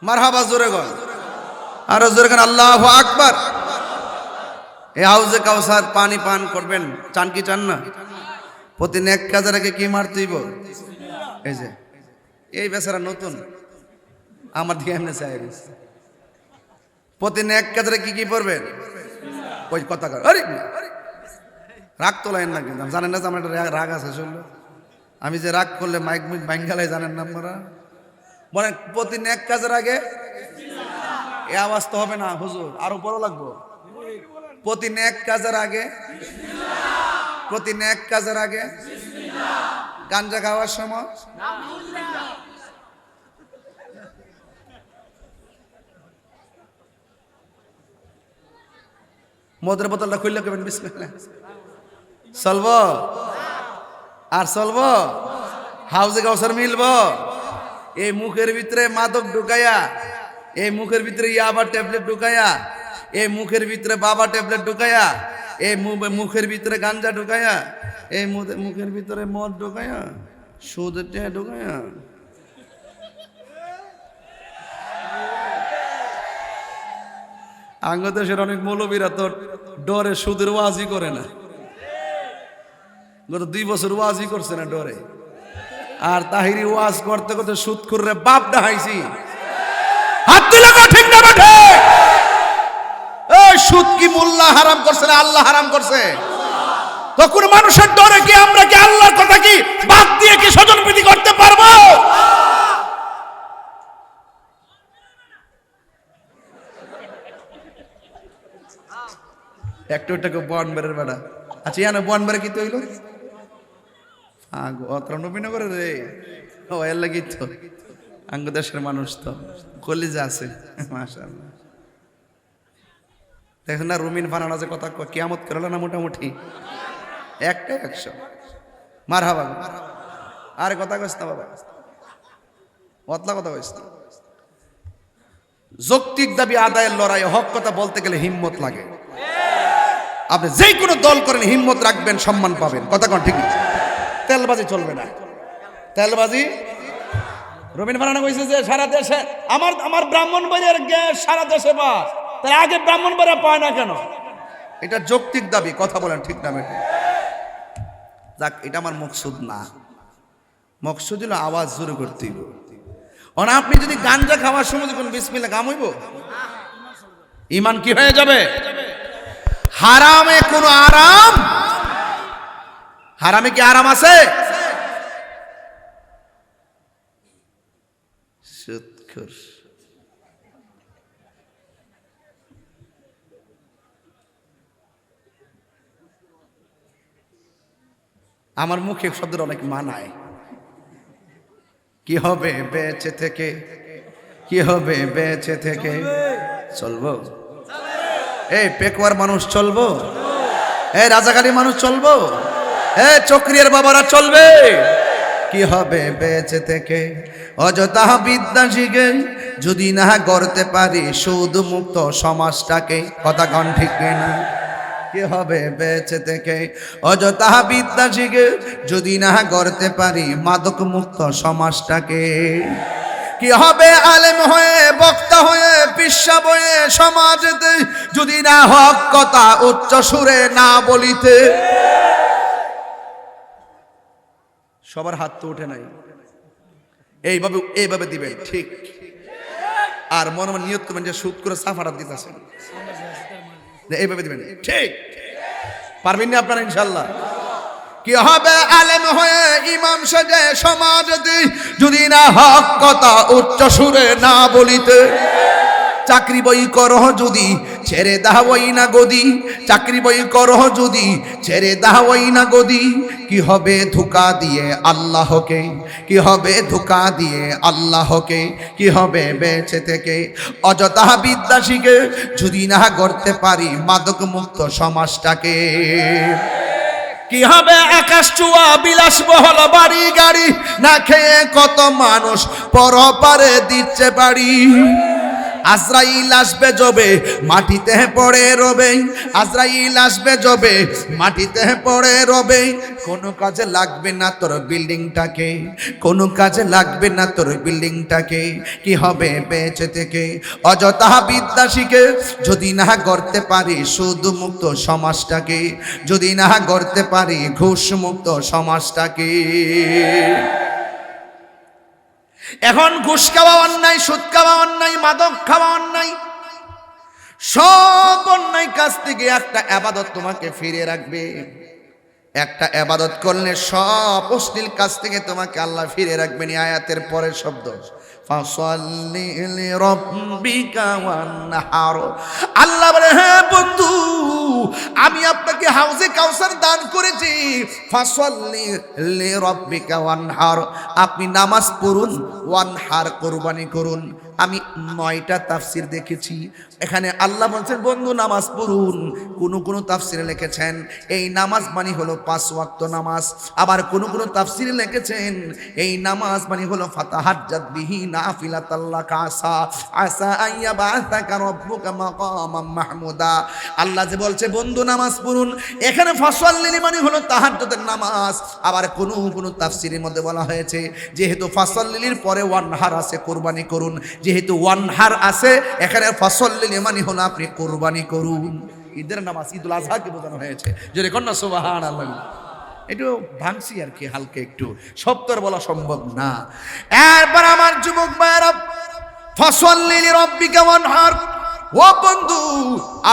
মারহাবা জোরে গন, আর জোরে গন আল্লাহু আকবার। এই হাউজে কাউসার পানি পান করবেন, চান কি চান না? প্রতি নেক কাজের আগে কি মারতেইব? এই যে এই বেচারা নতুন আমার দিকে এমনি চাই, প্রতি নেক কাজের কি কি পড়বেন? ওই কথা কর, আরে রাগ তোলাইন না, কিন্তু জানেন না যে আমার একটা রাগ আছে শুনলো, আমি যে রাগ করলে মাইক মুইক বাঙ্গালাই, জানেন না আপনারা? বলেন প্রতি নেক কাজের আগে এ আওয়াজ তো হবে না হুজুর, আরো বড় লাগবো। প্রতি নেক কাজের আগে, প্রতি নেক কাজের আগে গাঞ্জা খাওয়ার সময়, মদের বোতলটা খুললে কেবেন বিসমিল্লাহ, চলবো আর চলবো। হাউজে কাউসার মিলবো। এই মুখের ভিতরে মাদক ঢুকাইয়া, এই মুখের ভিতরে ইয়াবা ট্যাবলেট ঢুকাইয়া, এই মুখের ভিতরে বাবা ট্যাবলেট ঢুকাইয়া, এই মুখের ভিতরে গাঞ্জা ঢুকাইয়া, এই মুখের ভিতরে মদ ঢুকাইয়া, সুদের টেয়া ঢুকাইয়া, আঙ্গদেশের অনেক মৌলবীরা তো ডরে সুদের ওয়াজই করে না। গত 2 বছর ওয়াজই করছে না ডরে। আর তাহিরি ওয়াজ করতে করতে সুদ করে বাপ ডাহাইছি। হাত দিলে ঠিক না বেঠে? এই সুদ কি মোল্লা হারাম করছে না আল্লাহ হারাম করছে? তখন মানুষের ডরে কি আমরা কি আল্লাহর কথা কি বাদ দিয়ে কি স্বজনপ্রীতি করতে পারবো? একটু একটু বন বেড়ের বেড়া। আচ্ছা ইয়ানো বন বেড়ে কি তৈল অত নবীনগরে রে, ও এর লাগি তো আঙ্গ দেশের মানুষ তো কলিজা আছে মাশাআল্লাহ। দেখেন না রুমিন ফানানা যে কথা কিয়ামত করলো না মোটামুটি একটা 100। মারহাবা। আরে কথা কইস না বাবা, অতলা কথা কইস না। যৌক্তিক দাবি আদায়ের লড়াই, হক কথা বলতে গেলে হিম্মত লাগে। আপনি যে কোনো দল করেন হিম্মত রাখবেন, সম্মান পাবেন। কথা কোন ঠিক? তেলবাজি চলবে না, তেলবাজি রবীন্দ্র ফারানা কইছে যে সারা দেশে আমার ব্রাহ্মণবাড়িয়ার গ্যাস সারা দেশে পাস, তার আগে ব্রাহ্মণবাড়িয়া পায় না কেন? এটা যৌক্তিক দাবি, কথা বলেন ঠিক না বেঠিক? যাক, এটা আমার মকসুদ না। মকসুদ হলো আওয়াজ জোরে করতে হইব। অন আপনি যদি গাঞ্জা খাওয়ার সময় কোন বিসমিল্লাহ কাম হইব, ঈমান কি হয়ে যাবে? হারামে কোনো আরাম? হারামে কি আরাম আছে? সুদখোর। আমার মুখে শব্দের অনেক মানায়। কি হবে বেঁচে থেকে, কি হবে বেঁচে থেকে? চলবো এই পেকুয়ার মানুষ চলবো, এই রাজাকারী মানুষ চলবো, এই চক্রিয়ার বাবারা চলবে। কি হবে বেঁচে থেকে? অযথা বিদ্যা শিখে যদি না গড়তে পারি সুদ মুক্ত সমাজটাকে, কথা কন ঠিক না? কি হবে বেঁচে থেকে? অযথা বিদ্যা শিখে যদি না গড়তে পারি মাদক মুক্ত সমাজটাকে। কি হবে আলেম হয়ে বক্তা হয়ে পিসা বয়ে সমাজেতে যদি না হক কথা উচ্চ সুরে না বলিতে? সবার হাত তো ওঠে নাই, এইভাবে দিবেন ঠিক। আর মনে মনে নিয়ত করবেন যে সুদ করে সাফারাত দিতেছেন, এইভাবে দিবেন ঠিক। পারবেন না আপনারা ইনশাল্লাহ? কি হবে আলেম হয়ে ইমাম সাজে সমাজে যদি না হক কথা উচ্চ সুরে না বলিতে? চাকরি বই করহ যদি ছেড়ে দাওই না গদি, চাকরি বই করহ যদি ছেড়ে দাওই না গদি। কি হবে ধোঁকা দিয়ে আল্লাহকে, কি হবে ধোঁকা দিয়ে আল্লাহকে? কি হবে বেঁচে থেকে? অযথা বিদ্যা শিখে যদি না গড়তে পারি মাদক মুক্ত সমাজটাকে। কি হবে আকাশ চুয়া বিলাসবহুল বাড়ি গাড়ি না খেয়ে কত মানুষ পরপারে দিচ্ছে বাড়ি। আজরাইল আসবে জবে মাটিতে পড়ে রবে, আজরাইল আসবে জবে মাটিতে পড়ে রবে। কোনো কাজে লাগবে না তোর বিল্ডিংটাকে, কোনো কাজে লাগবে না তোর বিল্ডিংটাকে। কি হবে বেঁচে থেকে? অযথা বিদ্যা শিখে যদি না গড়তে পারি সুদ মুক্ত সমাজটাকে, যদি না গড়তে পারি ঘুষ মুক্ত সমাজটাকে। এখন ঘুষ খাওয়া অন্যায়, সুদ খাওয়া অন্যায়, মাদক খাওয়া অন্যায়। সব অন্যায় কাজ থেকে একটা ইবাদত তোমাকে ফিরে রাখবে। একটা ইবাদত করলে সব অশ্লীল কাজ থেকে তোমাকে আল্লাহ ফিরে রাখবেন। আয়াতের পরের শব্দ ফাসাল্লি লিরাব্বিকা ওয়ানহার। আল্লাহ বলে হ্যাঁ বন্ধু, আমি আপনাকে হাউজে কাউসার দান করেছি। ফাসাল্লি লিরাব্বিকা ওয়ানহার, আপনি নামাজ পড়ুন, ওয়ানহার কুরবানি করুন। আমি 9টা তাফসির দেখেছি, এখানে আল্লাহ বলছেন বন্ধু নামাজ পড়ুন। কোন তাফসিরে লিখেছেন এই নামাজ মানে হলো 5 ওয়াক্ত নামাজ। আবার কোন তাফসিরে লিখেছেন এই নামাজ মানে হলো ফাতাহাজ্জাত বিহি নাফিলাতাল্লাকা আসা আসা আইয়াবাতাকা রাব্বুকা মাকামাম মাহমুদা। আল্লাহ যে বলছে বন্ধু নামাজ পড়ুন, এখানে ফাসাল্লি মানে হলো তাহাজ্জুদের নামাজ। আবার কোন তাফসিরের মধ্যে বলা হয়েছে যেহেতু ফাসাল্লির পরে ওয়ানহার আছে কুরবানি করুন, যেহেতু ওয়ানহার আছে এখানে ফাসাল্লি মানে হলো আপনি কুরবানি করুন। ঈদের নামাজ ঈদুল আজহাকে বোঝানো হয়েছে। যদি কন্যা সুবহানাল্লাহ, একটু ভাঙছি আর কি হালকা, একটু সব তো আর বলা সম্ভব না। এরপর আমার যুবক ভাইরা ফাসাল্লি লিরাব্বিকা ওয়ানহার, ও বন্ধু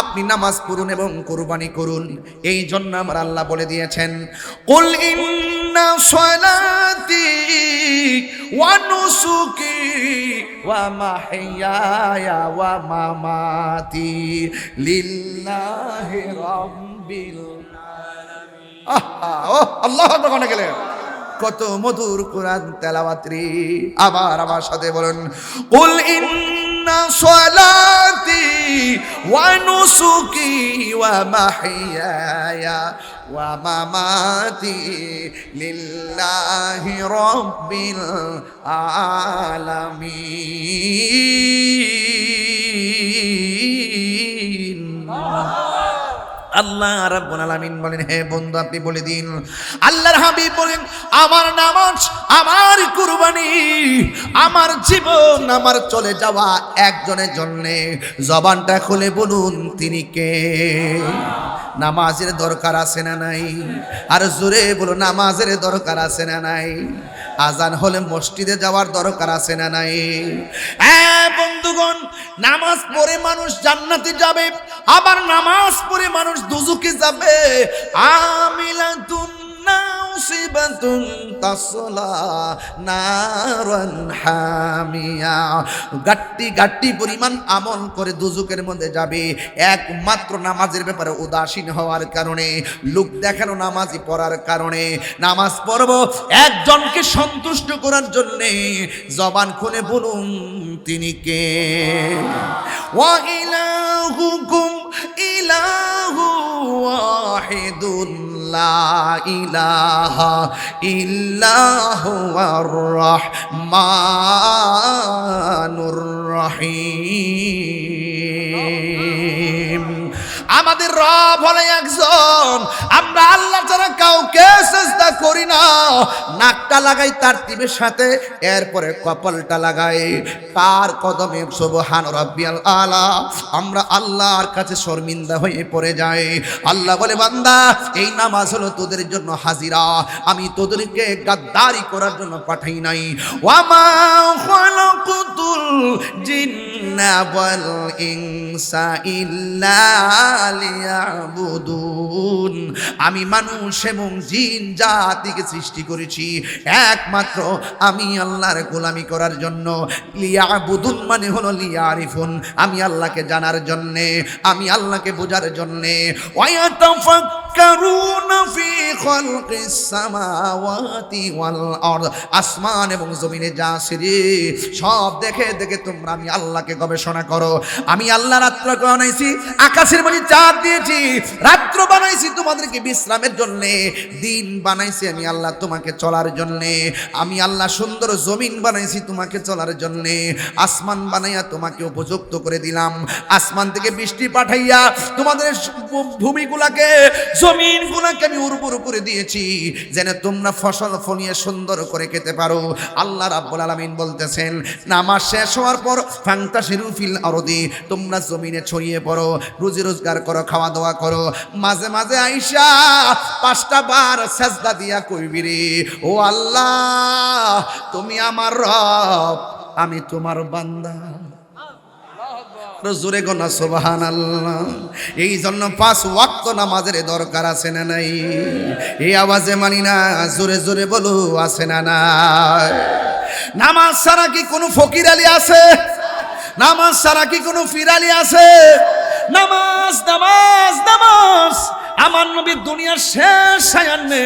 আপনি নামাজ পড়ুন এবং কুরবানি করুন। এই জন্য আমার আল্লাহ বলে দিয়েছেন কুল ইন্না সলাতি ওয়া নুসুকি ওয়া মাহইয়ায়া ওয়া মামাতি লিল্লাহি রাব্বিল আলামিন। আল্লাহু আকবার কোনে গেলেন? কত মধুর কোরআন তেলাওয়াত রে। আবার আমার সাথে বলেন কুল ইন্না সলাতি ওয়া নুসুকি ওয়া মাহইয়ায়া ওয়া মামাতি লিল্লাহি রাব্বিল আলামিন। আল্লাহ রাব্বুল আলামিন বলেন, হে বন্ধু আপনি বলে দিন। আল্লাহর হাবিব বলেন, আমার নামাজ, আমার কুরবানি, আমার জীবন, আমার চলে যাওয়া একজনের জন্য। জবানটা খুলে বলুন তিনি কে? নামাজের দরকার আছে না নাই? আর জোরে বলুন, নামাজের দরকার আছে না নাই? আজান হলে মসজিদে যাওয়ার দরকার আছে না নাই? হ্যাঁ বন্ধুগণ, নামাজ পড়ে মানুষ জান্নাতে যাবে, আবার নামাজ পড়ে মানুষ দুজকে যাবে। আমিলাতুন নাসিবাতুন তাসলা নারান হামিয়া, গাট্টি গাট্টি পরিমাণ আমল করে দুজকের মধ্যে যাবে একমাত্র নামাজের ব্যাপারে উদাসীন হওয়ার কারণে, লোক দেখানো নামাজি পড়ার কারণে। নামাজ পড়ব একজনকে সন্তুষ্ট করার জন্যে, জবান খুলে বলুন তিনি কে? ওয়া ইলাহুকুম ইলাহু ওয়াহিদুন লা ইলাহা ইল্লা হুয়ার রাহমানুর রহিম। আমাদের রব হলো একজন, আমরা আল্লাহ ছাড়া কাউকে সিজদা করি না। নাকটা লাগাই তার তিবের সাথে, এরপরে কপালটা লাগাই তার কদমে সুবহান রাব্বিয়াল আলা। আমরা আল্লাহর কাছে শর্মিন্দা হয়ে পড়ে যাই। আল্লাহ বলে, বান্দা এই নামাজ হলো তোদের জন্য হাজিরা, আমি তোদেরকে গাদ্দারি করার জন্য পাঠাই নাই। ওয়ামা খালাকুতুল জিন্না ওয়াল ইনসা ইল্লা লিয়াবুদুন। আমি মানুষ এবং জিন জাতিকে সৃষ্টি করেছি একমাত্র আমি আল্লাহর গোলামি করার জন্য। লিয়াবুদুন মানে হলো লিয়ারিফুন, আমি আল্লাহকে জানার জন্যে, আমি আল্লাহকে বোঝার জন্যে। ওয়ায়াতাফাক্কারুনা ফি খালকিস সামাওয়াতি ওয়াল আরদ, আসমান এবং জমিনে যা আছে রে সব দেখে দেখে তোমরা আমি আল্লাহকে গবেষণা করো। আমি আল্লাহ রাত্র বানাইছি, আকাশের মাঝে চাঁদ দিয়েছি, রাত্র বানাইছি তোমাদেরকে বিশ্রামের জন্য, দিন বানাইছি আমি আল্লাহ তোমাকে চলার জন্য। আমি আল্লাহ সুন্দর জমিন বানাইছি তোমাকে চলার জন্য, আসমান বানাইয়া তোমাকে উপযুক্ত করে দিলাম। আসমান থেকে বৃষ্টি পাঠাইয়া তোমাদের ভূমিগুলাকে, জমিনগুলাকে আমি উর্বর করে দিয়েছি, যেন তোমরা ফসল ফলিয়ে সুন্দর করে খেতে পারো। আল্লাহ রাব্বুল আলামিন বলতেছেন, নামাজ শেষ হওয়ার পর ফান্তাশিরু ফিল আরদি, তোমরা জমিনে ছড়িয়ে পড়ো, রুজি রোজগার করো, খাওয়া দাওয়া করো। মাঝে মাঝে আইসা 5টা বার সাজদা দিয়া কইবি রে, ও আল্লাহ তুমি আমার রব, আমি তোমার বান্দা। জোরে গোনা সুবহানাল্লাহ। এই জন্য 5 ওয়াক্ত নামাজের দরকার আছে না নাই? এই আওয়াজে মানি না, জোরে জোরে বলো আছে না নাই? নামাজ ছাড়া কি কোনো ফকির আলী আছে? নামাজ ছাড়া কি কোনো ফির আলী আছে? নামাজ নামাজ নামাজ। আমার নবী দুনিয়ার শেষ সায়ান্নে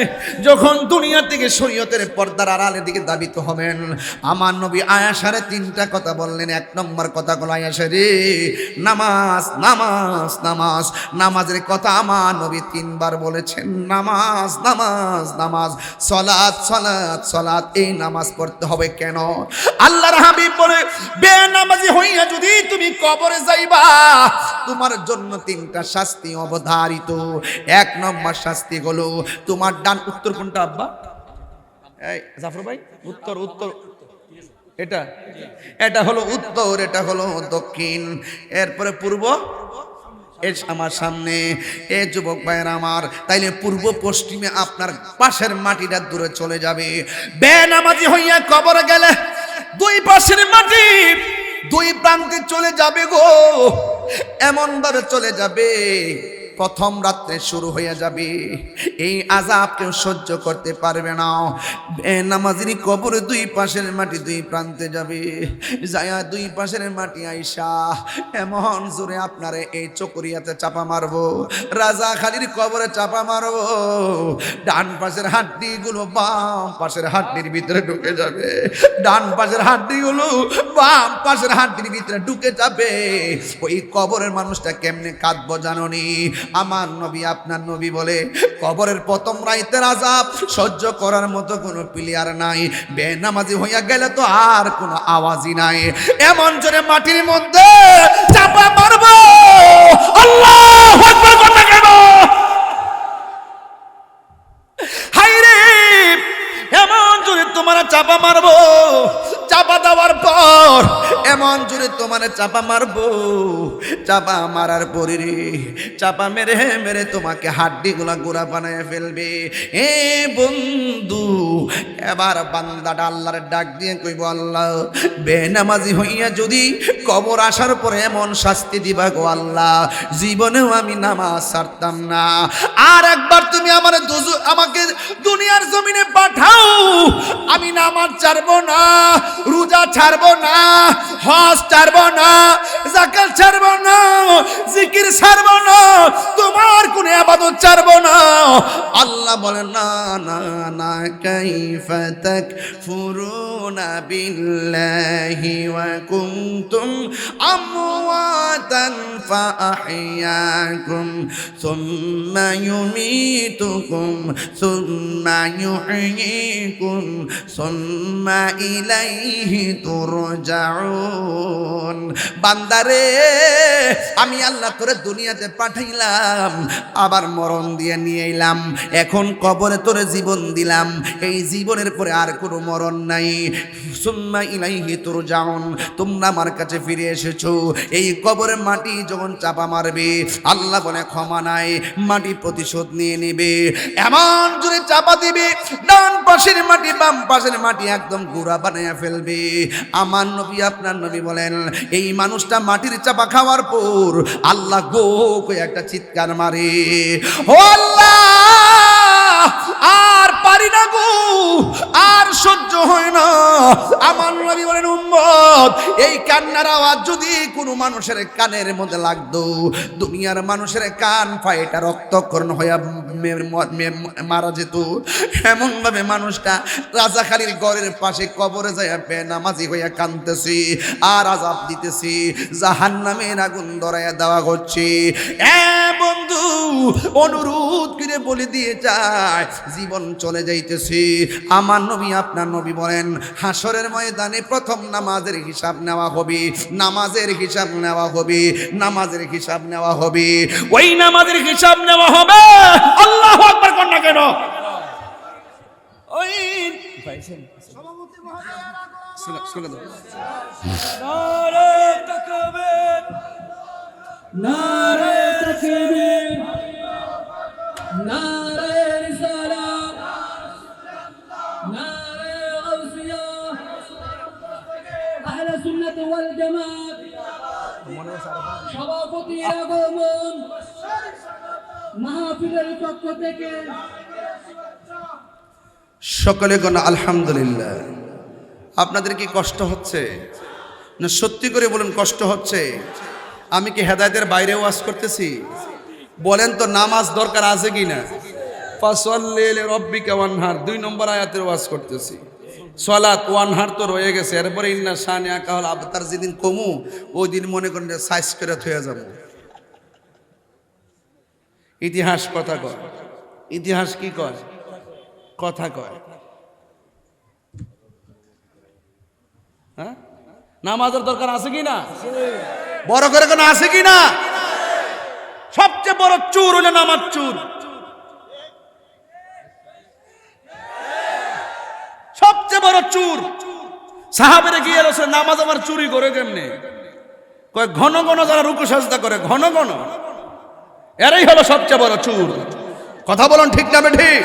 যখন দুনিয়া থেকে শরীয়তের পর্দার আড়ালের দিকে দাবিত হবেন, আমার নবী আয়েশারে 3টা কথা বললেন। 1 নম্বর কথা হলো, আয়েশা রে নামাজ নামাজ নামাজ। নামাজের কথা আমার নবী 3 বার বলেছেন, নামাজ নামাজ নামাজ, সালাত সালাত সালাত। এই নামাজ পড়তে হবে কেন? আল্লাহর হাবিব বলে, বেনামাজি হইয়া যদি তুমি কবরে যাইবা, তোমার জন্য 3টা শাস্তি অবধারিত। 1 নম্বর শাস্তি হলো, তোমার ডান, উত্তর কোনটা আব্বা? এই জাফর ভাই, উত্তর উত্তর এটা, এটা হলো উত্তর, এটা হলো দক্ষিণ, এরপরে পূর্ব আমার সামনে। এ যুবক ভাইয়ের আমার, তাইলে পূর্ব পশ্চিমে আপনার পাশের মাটিটা দূরে চলে যাবে। বেনামাজি হইয়া কবরে গেলে 2 পাশের মাটি 2 প্রান্তে চলে যাবে গো, এমন ভাবে চলে যাবে প্রথম রাত্রে শুরু হয়ে যাবে। এই আযাব কেউ সহ্য করতে পারবে না। বেনামাজির কবরে 2 পাশের মাটি 2 প্রান্তে যাবে, যায়া 2 পাশের মাটি আইসা এমন জোরে আপনারে এই চকরিয়াতে চাপা মারবো, রাজা খালির কবরে চাপা মারবো। ডান পাশের হাড্ডিগুলো বাম পাশের হাড্ডির ভিতরে ঢুকে যাবে, ডান পাশের হাড্ডিগুলো বাম পাশের হাড্ডির ভিতরে ঢুকে যাবে। ওই কবরের মানুষটা কেমনে কাঁদবো জানোনি? আমার নবী আপনার নবী বলে, কবরের প্রথম রাইতের আযাব সহ্য করার মতো কোনো প্লেয়ার নাই। বেনামাজি হইয়া গেলে তো আর কোনো আওয়াজই নাই, এমন জোরে মাটির মধ্যে চাপা মারবো। আল্লাহু আকবার, কথা কেন? তোমার চাপা মারবো, চাপা মারার পরে রে চাপা মেরে মেরে তোমাকে হাড্ডিগুলা গুঁড়া বানায় ফেলবে। এ বন্ধু, এবার বান্দাটা আল্লাহর ডাক দিয়ে কইব, আল্লাহ বেনামাজি হইয়া যদি কবর আসার পরে এমন শাস্তি দিবা গো আল্লাহ, জীবনেও আমি নামাজ ছাড়তাম না। আর একবার তুমি আমাকে দুনিয়ার জমিনে পাঠাও, আমি নামাজ ছাড়বো না, রোজা ছাড়বো না, হজ ছাড়বো না, যাকাত ছাড়বো না, জিকির ছাড়বো না, তোমার কোন ইবাদত ছাড়বো না। আল্লাহ বলেন, না না না, কাইফা তাকফুরুনা বিল্লাহি ওয়া কুনতুম আমওয়াতান ফাআহইয়াকুম সুম্মা ইউমীতুকুম সুম্মা ইউহয়ীকুম সুম্মা ইলাইহি তুরজাউন। বান্দারে, আমি আল্লাহ তোরে দুনিয়াতে পাঠাইলাম, আবার মরণ দিয়ে নিয়ে এলাম, এখন কবরে তোরে জীবন দিলাম, এই জীবনের পরে আর কোনো মরণ নাই। সুম্মা ইলাইহি তুরজাউন, তোমরা আমার কাছে ফিরে এসেছো। এই কবরে মাটি যখন চাপা মারবে, আল্লাহ বলে ক্ষমা নাই, মাটি প্রতিশোধ নিয়ে নেবে। এমন জোরে চাপা দিবে, ডান পাশের মাটি বাম পাশের মাটি একদম গুঁড়া বানাইয়া ফেলবে। আমার নবী, আপনার নবী বলেন, এই মানুষটা মাটির চাপা খাওয়ার পর আল্লাহ গো কই একটা চিৎকার মারে, ও আল্লাহ আর পারি না গো, আর সহ্য হয় না। আমার নবী বলেন, উম্মত, এই কান্নার আওয়াজ যদি কোনো মানুষের কানের মধ্যে লাগতো, দুনিয়ার মানুষের কান ফাইটা রক্তক্ষরণ হইয়া মারা যেত। এমন ভাবে মানুষটা রাজাখালীর ঘরের পাশে কবরে যায় বেনামাজি হইয়া কাঁদতেছি আর আযাব দিতেছি, জাহান্নামের আগুন ধরাইয়া দেওয়া হচ্ছে। বন্ধু, অনুরোধ করে বলে দিয়ে যায়, জীবন চলে যাইতেছে। আমার নবী, আপনার নবী বলেন, হাসরের ময়দানে প্রথম নামাজের হিসাব নেওয়া হবে, নামাজের হিসাব নেওয়া হবে, নামাজের হিসাব নেওয়া হবে, ওই নামাজের হিসাব নেওয়া হবে। আল্লাহু আকবার কোন না কেন? ওই সভাপতি মহোদয় শুনে দাও, নারে তাকবীর, নারে তাকবীর, নারে রিসালাত, নারে গাউসিয়া, আহলে সুন্নাত ওয়াল জামাত, সভাপতি আগমন, মাহফিলের পক্ষ থেকে সকলে কোন আলহামদুলিল্লাহ। আপনাদের কি কষ্ট হচ্ছে না? সত্যি করে বলুন, কষ্ট হচ্ছে? আমি কি হেদায়েতের বাইরে ওয়াজ করতেছি? বলেন তো, নামাজ দরকার আছে কি না? ফাসাল্লি লিরাব্বিকা ওয়ানহার 2 নম্বর আয়াতের ওয়াজ করতেছি। সালাত ওয়ানহার তো রয়ে গেছে, এরপরে ইন্না শানিআকা আল আবতার, যেদিন কমু ওই দিন মনে করেন সাইজ করে থয়ে যাব। ইতিহাস কথা কয়, ইতিহাস কি কয়? কথা কয়। হ্যাঁ, নামাজের দরকার আছে কি না? বড় করে কোন আছে কি না? সবচেয়ে বড় চুর হলো নামাজ চুর। সবচেয়ে বড় চুর। সাহাবেরা গিয়ে বলছে, নামাজ আমার চুরি করে কেমনে? কয়, ঘন ঘন যারা রুকু সাজদা করে, ঘন ঘন, এরাই হলো সবচেয়ে বড় চুর। কথা বলুন, ঠিক না ঠিক?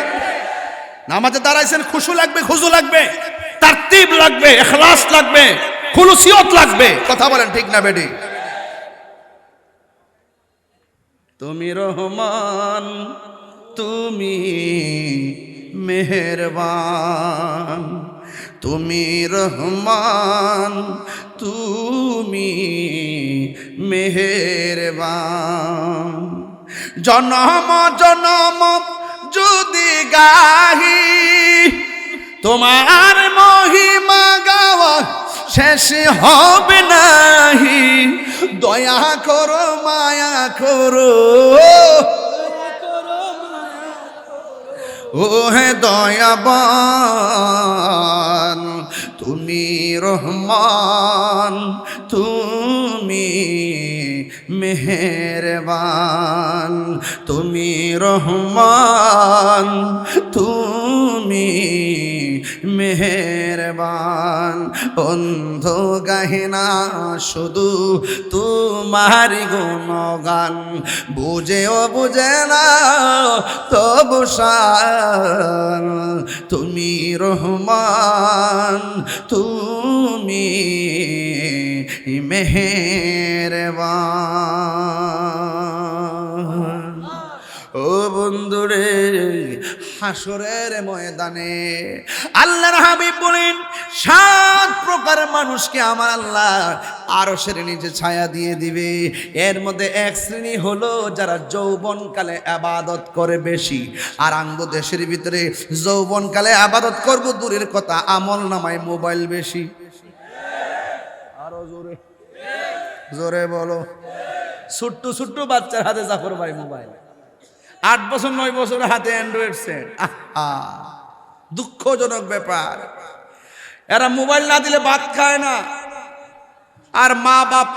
নামাজে দাঁড়াইছেন, খুশু লাগবে, খুজু লাগবে, তারতিব লাগবে, ইখলাস লাগবে, খুলুসিয়ত লাগবে। কথা বলেন, ঠিক না বেটি? তুমি রহমান, তুমি মেহেরবান, তুমি রহমান, তুমি মেহেরবান। জনম জনম যদি গাহি তোমার মহিমা গাওয়া শেষ হবে নাহি। দয়া করো, মায়া করো, ও হে দয়াবান, তুমি রহমান, তুমি মেহেরবান, তুমি রহমান, তুমি মেহেরবান। অন্ধ গাহিনা শুধু তোমারি গুণগান, বুঝেও বুঝে না তবু শান। তুমি রহমান, তুমি মেহেরবান। ও বন্ধুরে, হাসরের ময়দানে আল্লাহর হাবিব বলেন 7 প্রকার মানুষকে আমার আল্লাহ আরশের নিচে ছায়া দিয়ে দিবে। এর মধ্যে এক শ্রেণী হলো যারা যৌবনকালে ইবাদত করে বেশি। আর আঙ্গ দেশের ভিতরে যৌবনকালে ইবাদত করব দূরের কথা, আমল নামায় মোবাইল বেশি। আরো জোরে জোরে বলো। ছোট্ট ছোট্ট বাচ্চার হাতে জাফর ভাই মোবাইল, 8 বছর 9 বছরের হাতে অ্যান্ড্রয়েড সেট। দুঃখজনক ব্যাপার। এরা মোবাইল না দিলে ভাত খায় না। আর মা বাপ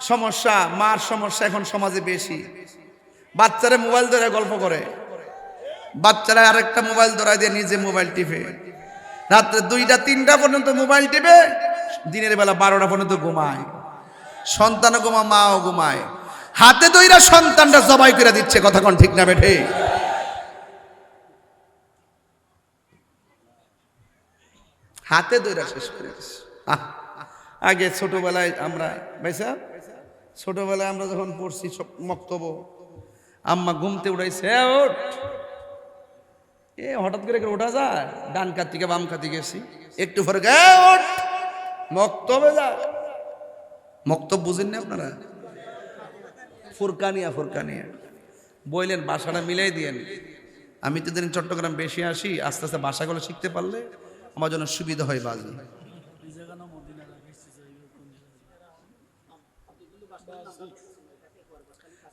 সমস্যা, মার সমস্যা এখন সমাজে বেশি। বাচ্চারা মোবাইল ধরে গল্প করে, বাচ্চারা আরেকটা মোবাইল ধরায় দিয়ে নিজে মোবাইল টিপে, রাত্রে 2টা 3টা পর্যন্ত মোবাইল টিপে, দিনের বেলা 12টা পর্যন্ত ঘুমায়। সন্তানও ঘুমায়, মাও ঘুমায়। হাতে দইরা সন্তানরা জবাই করে দিচ্ছে। কথা কোন ঠিক না বেঠে? হাতে দইরা শেষ করে দিচ্ছে। আগে ছোটবেলায় আমরা ভাইসা, ছোটবেলায় আমরা যখন পড়ছি মক্তব, আম্মা ঘুমতে উঠাইছে, ওঠ। হঠাৎ করে ওঠা যায়, ডান কাত থেকে বাম কাতে গেছি, একটু পরে ওঠ মক্তবে যা। মক্তব বুঝেন না আপনারা? ফুরকানিয়া, ফুরকানিয়া বললেন, ভাষাটা মিলাই দিয়েন। আমি তো দিন চট্টগ্রাম বেশি আসি, আস্তে আস্তে ভাষাগুলো শিখতে পারলে আমার জন্য সুবিধা হয়। বাজি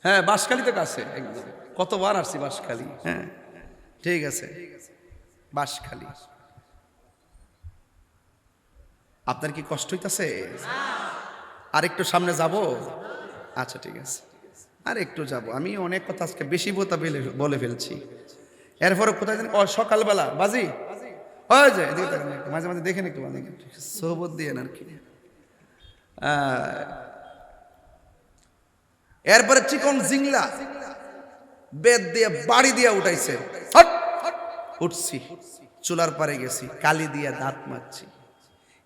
হ্যাঁ, বাঁশখালীতে কাছে একদম। কতবার আসছি বাঁশখালী। হ্যাঁ ঠিক আছে, বাঁশখালী। আপনার কি কষ্ট হইতাছে? আর একটু সামনে যাব? আচ্ছা ঠিক আছে, আর একটু যাব। আমি অনেক কথা আজকে বেশি বলে ফেলছি। এরপরে কোথায় জানি সকালবেলা বাজি হয়ে যায়, মাঝে মাঝে দেখেন একটু সোহবত দিয়ে আর কি। এরপরে চিকন জিংলা বেদ দিয়ে বাড়ি দিয়ে উঠাইছে, উঠছি, চুলার পারে গেছি, কালি দিয়ে দাঁত মারছি,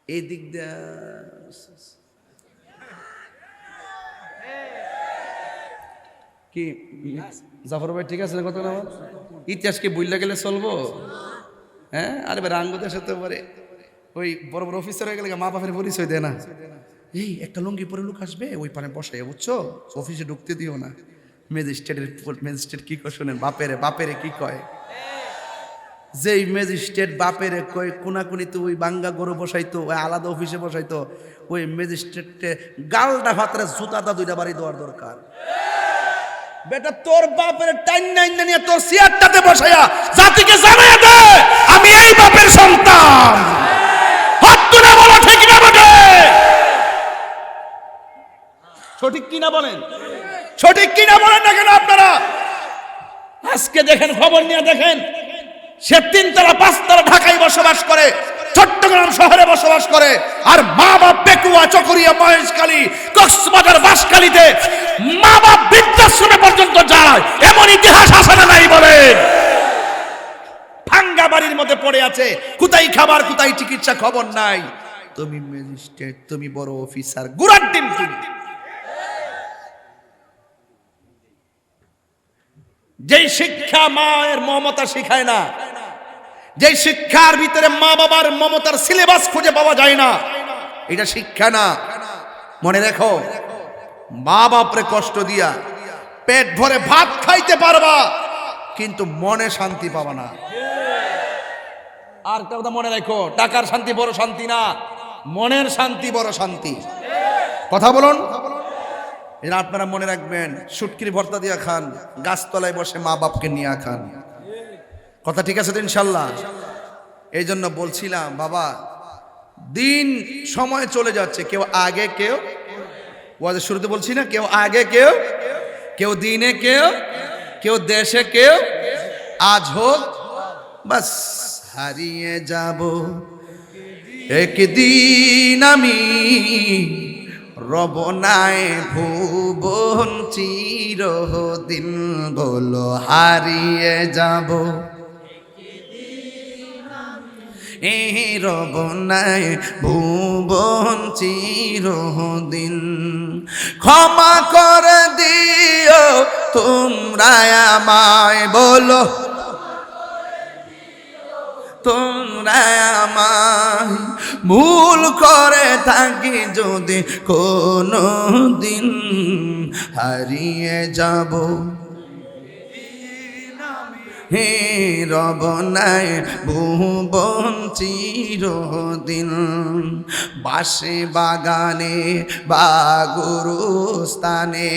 এই দিক দিয়ে কি জাফর ভাই ঠিক আছে কথা না? ইতিহাস কি বইলা গেলে চলবো? হ্যাঁ, আরে ভাই রাঙ্গুদের সাথে পারে ওই বড় বড় অফিসার হয়ে গেলে মা বাপের পরিচয় দেয় না। এই একটা লুঙ্গি পরে লোক আসবে, ওই পারে বসাই, বুঝছো? অফিসে ঢুকতে দিও না। ম্যাজিস্ট্রেট কি কয় শোনেন, বাপেরে কি কয়? যেই ম্যাজিস্ট্রেট বাপেরে কয় কোনাকুনিতে ওই বাঙ্গা গরু বসাইতো, ওই আলাদা অফিসে বসাইতো, ওই ম্যাজিস্ট্রেটে গালটা ভাতরে জুতাটা 2টা বাড়ি দেওয়ার দরকার। বেটা তোর বাপের টাইম নাইন নিয়ে তোর চেয়ারটাতে বসাইয়া জাতিকে জানাইয়া দে আমি এই বাপের সন্তান। হাত তুলে বলো ঠিক না বটে? সঠিক কিনা বলেন, সঠিক কিনা বলেন না কেন আপনারা? আজকে দেখেন, খবর নিয়ে দেখেন, সে 3 তলা 5 তলা ঢাকায় বসবাস করে, চট্টগ্রাম শহরে বসবাস করে, আর মা বাপ বেকুয়া, চকরিয়া, মহেশখালী, কক্সবাজার, বাঁশখালীতে মা বাপ বৃদ্ধাশ্রমে পর্যন্ত যায়। এমন ইতিহাস আছে না নাই বলেন? ভাঙ্গা বাড়ির মধ্যে পড়ে আছে, কোথায় খাবার কোথায় চিকিৎসা খবর নাই। তুমি ম্যাজিস্ট্রেট, তুমি বড় অফিসার, গুড়ার ডিম তুমি। যেই শিক্ষা মায়ের মমতা শিখায় না, যে শিক্ষার ভিতরে মা বাবার মমতার সিলেবাস খুঁজে পাওয়া যায় না, এটা শিক্ষা না। মনে রেখো, মা বাপরে কষ্ট দিয়া পেট ভরে ভাত খাইতে পারবা, কিন্তু মনে শান্তি পাবা না। আর কথা মনে রেখো, টাকার শান্তি বড় শান্তি না, মনের শান্তি বড় শান্তি। কথা বলুন। এটা আপনারা মনে রাখবেন। শুটকির ভর্তা দিয়া খান, গাছতলায় বসে মা বাপকে নিয়ে খান। কথা ঠিক আছে তো ইনশাল্লাহ? এই জন্য বলছিলাম বাবা, দিন সময় চলে যাচ্ছে, কেউ আগে, কেউ ওয়াজের শুরুতে বলছি না, কেউ আগে, কেউ দিনে, কেউ দেশে, কেউ আজ হোক বাস হারিয়ে যাব একদিন আমি, রব নাই ভুবন চিরদিন। বলো হারিয়ে যাব রব নাই ভুবন চিরদিন। ক্ষমা করে দিও তোমরা আমায়, বলো তোমরা আমায়, ভুল করে থাকি যদি কোনো দিন, হারিয়ে যাব হে রব নাই ভুবন চিরদিন। বাসে বাগানে বা গুরুস্থানে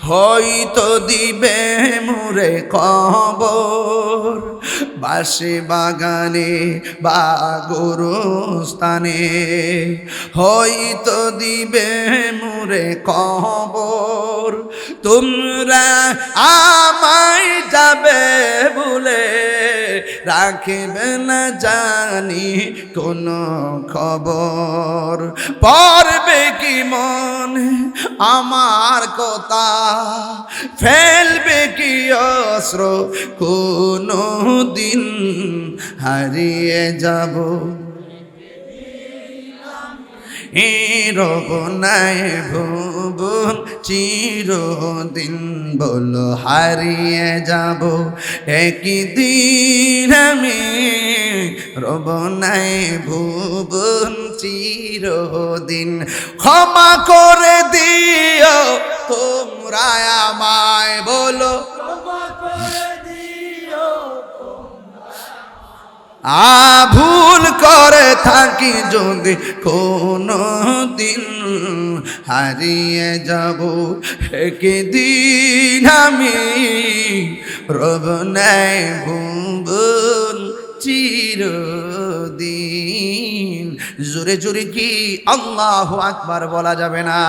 হয়তো দিবে মোরে কবর। বাসে বাগানে বা গুরুস্থানে হয়তো দিবে মোরে কবর। তোমরা আমায় যাবে বলে রাখবে না জানি কোন খবর। পড়বে কি মনে আমার কথা, ফেলবে কি অস্ত্র কোনো দিন, হারিয়ে যাব রব নাই ভুবন চিরদিন। বলো হারিয়ে যাব একদিন আমি, রব নাই ভুবন চিরদিন। ক্ষমা করে দিও তোমরা আমায়, বলো ভুল করে থাকি যদি কোনো দিন, হারিয়ে যাব একদিন আমি, রব নাই ভুবন চিরদিন। জোরে জোরে কি আল্লাহু আকবার বলা যাবে না?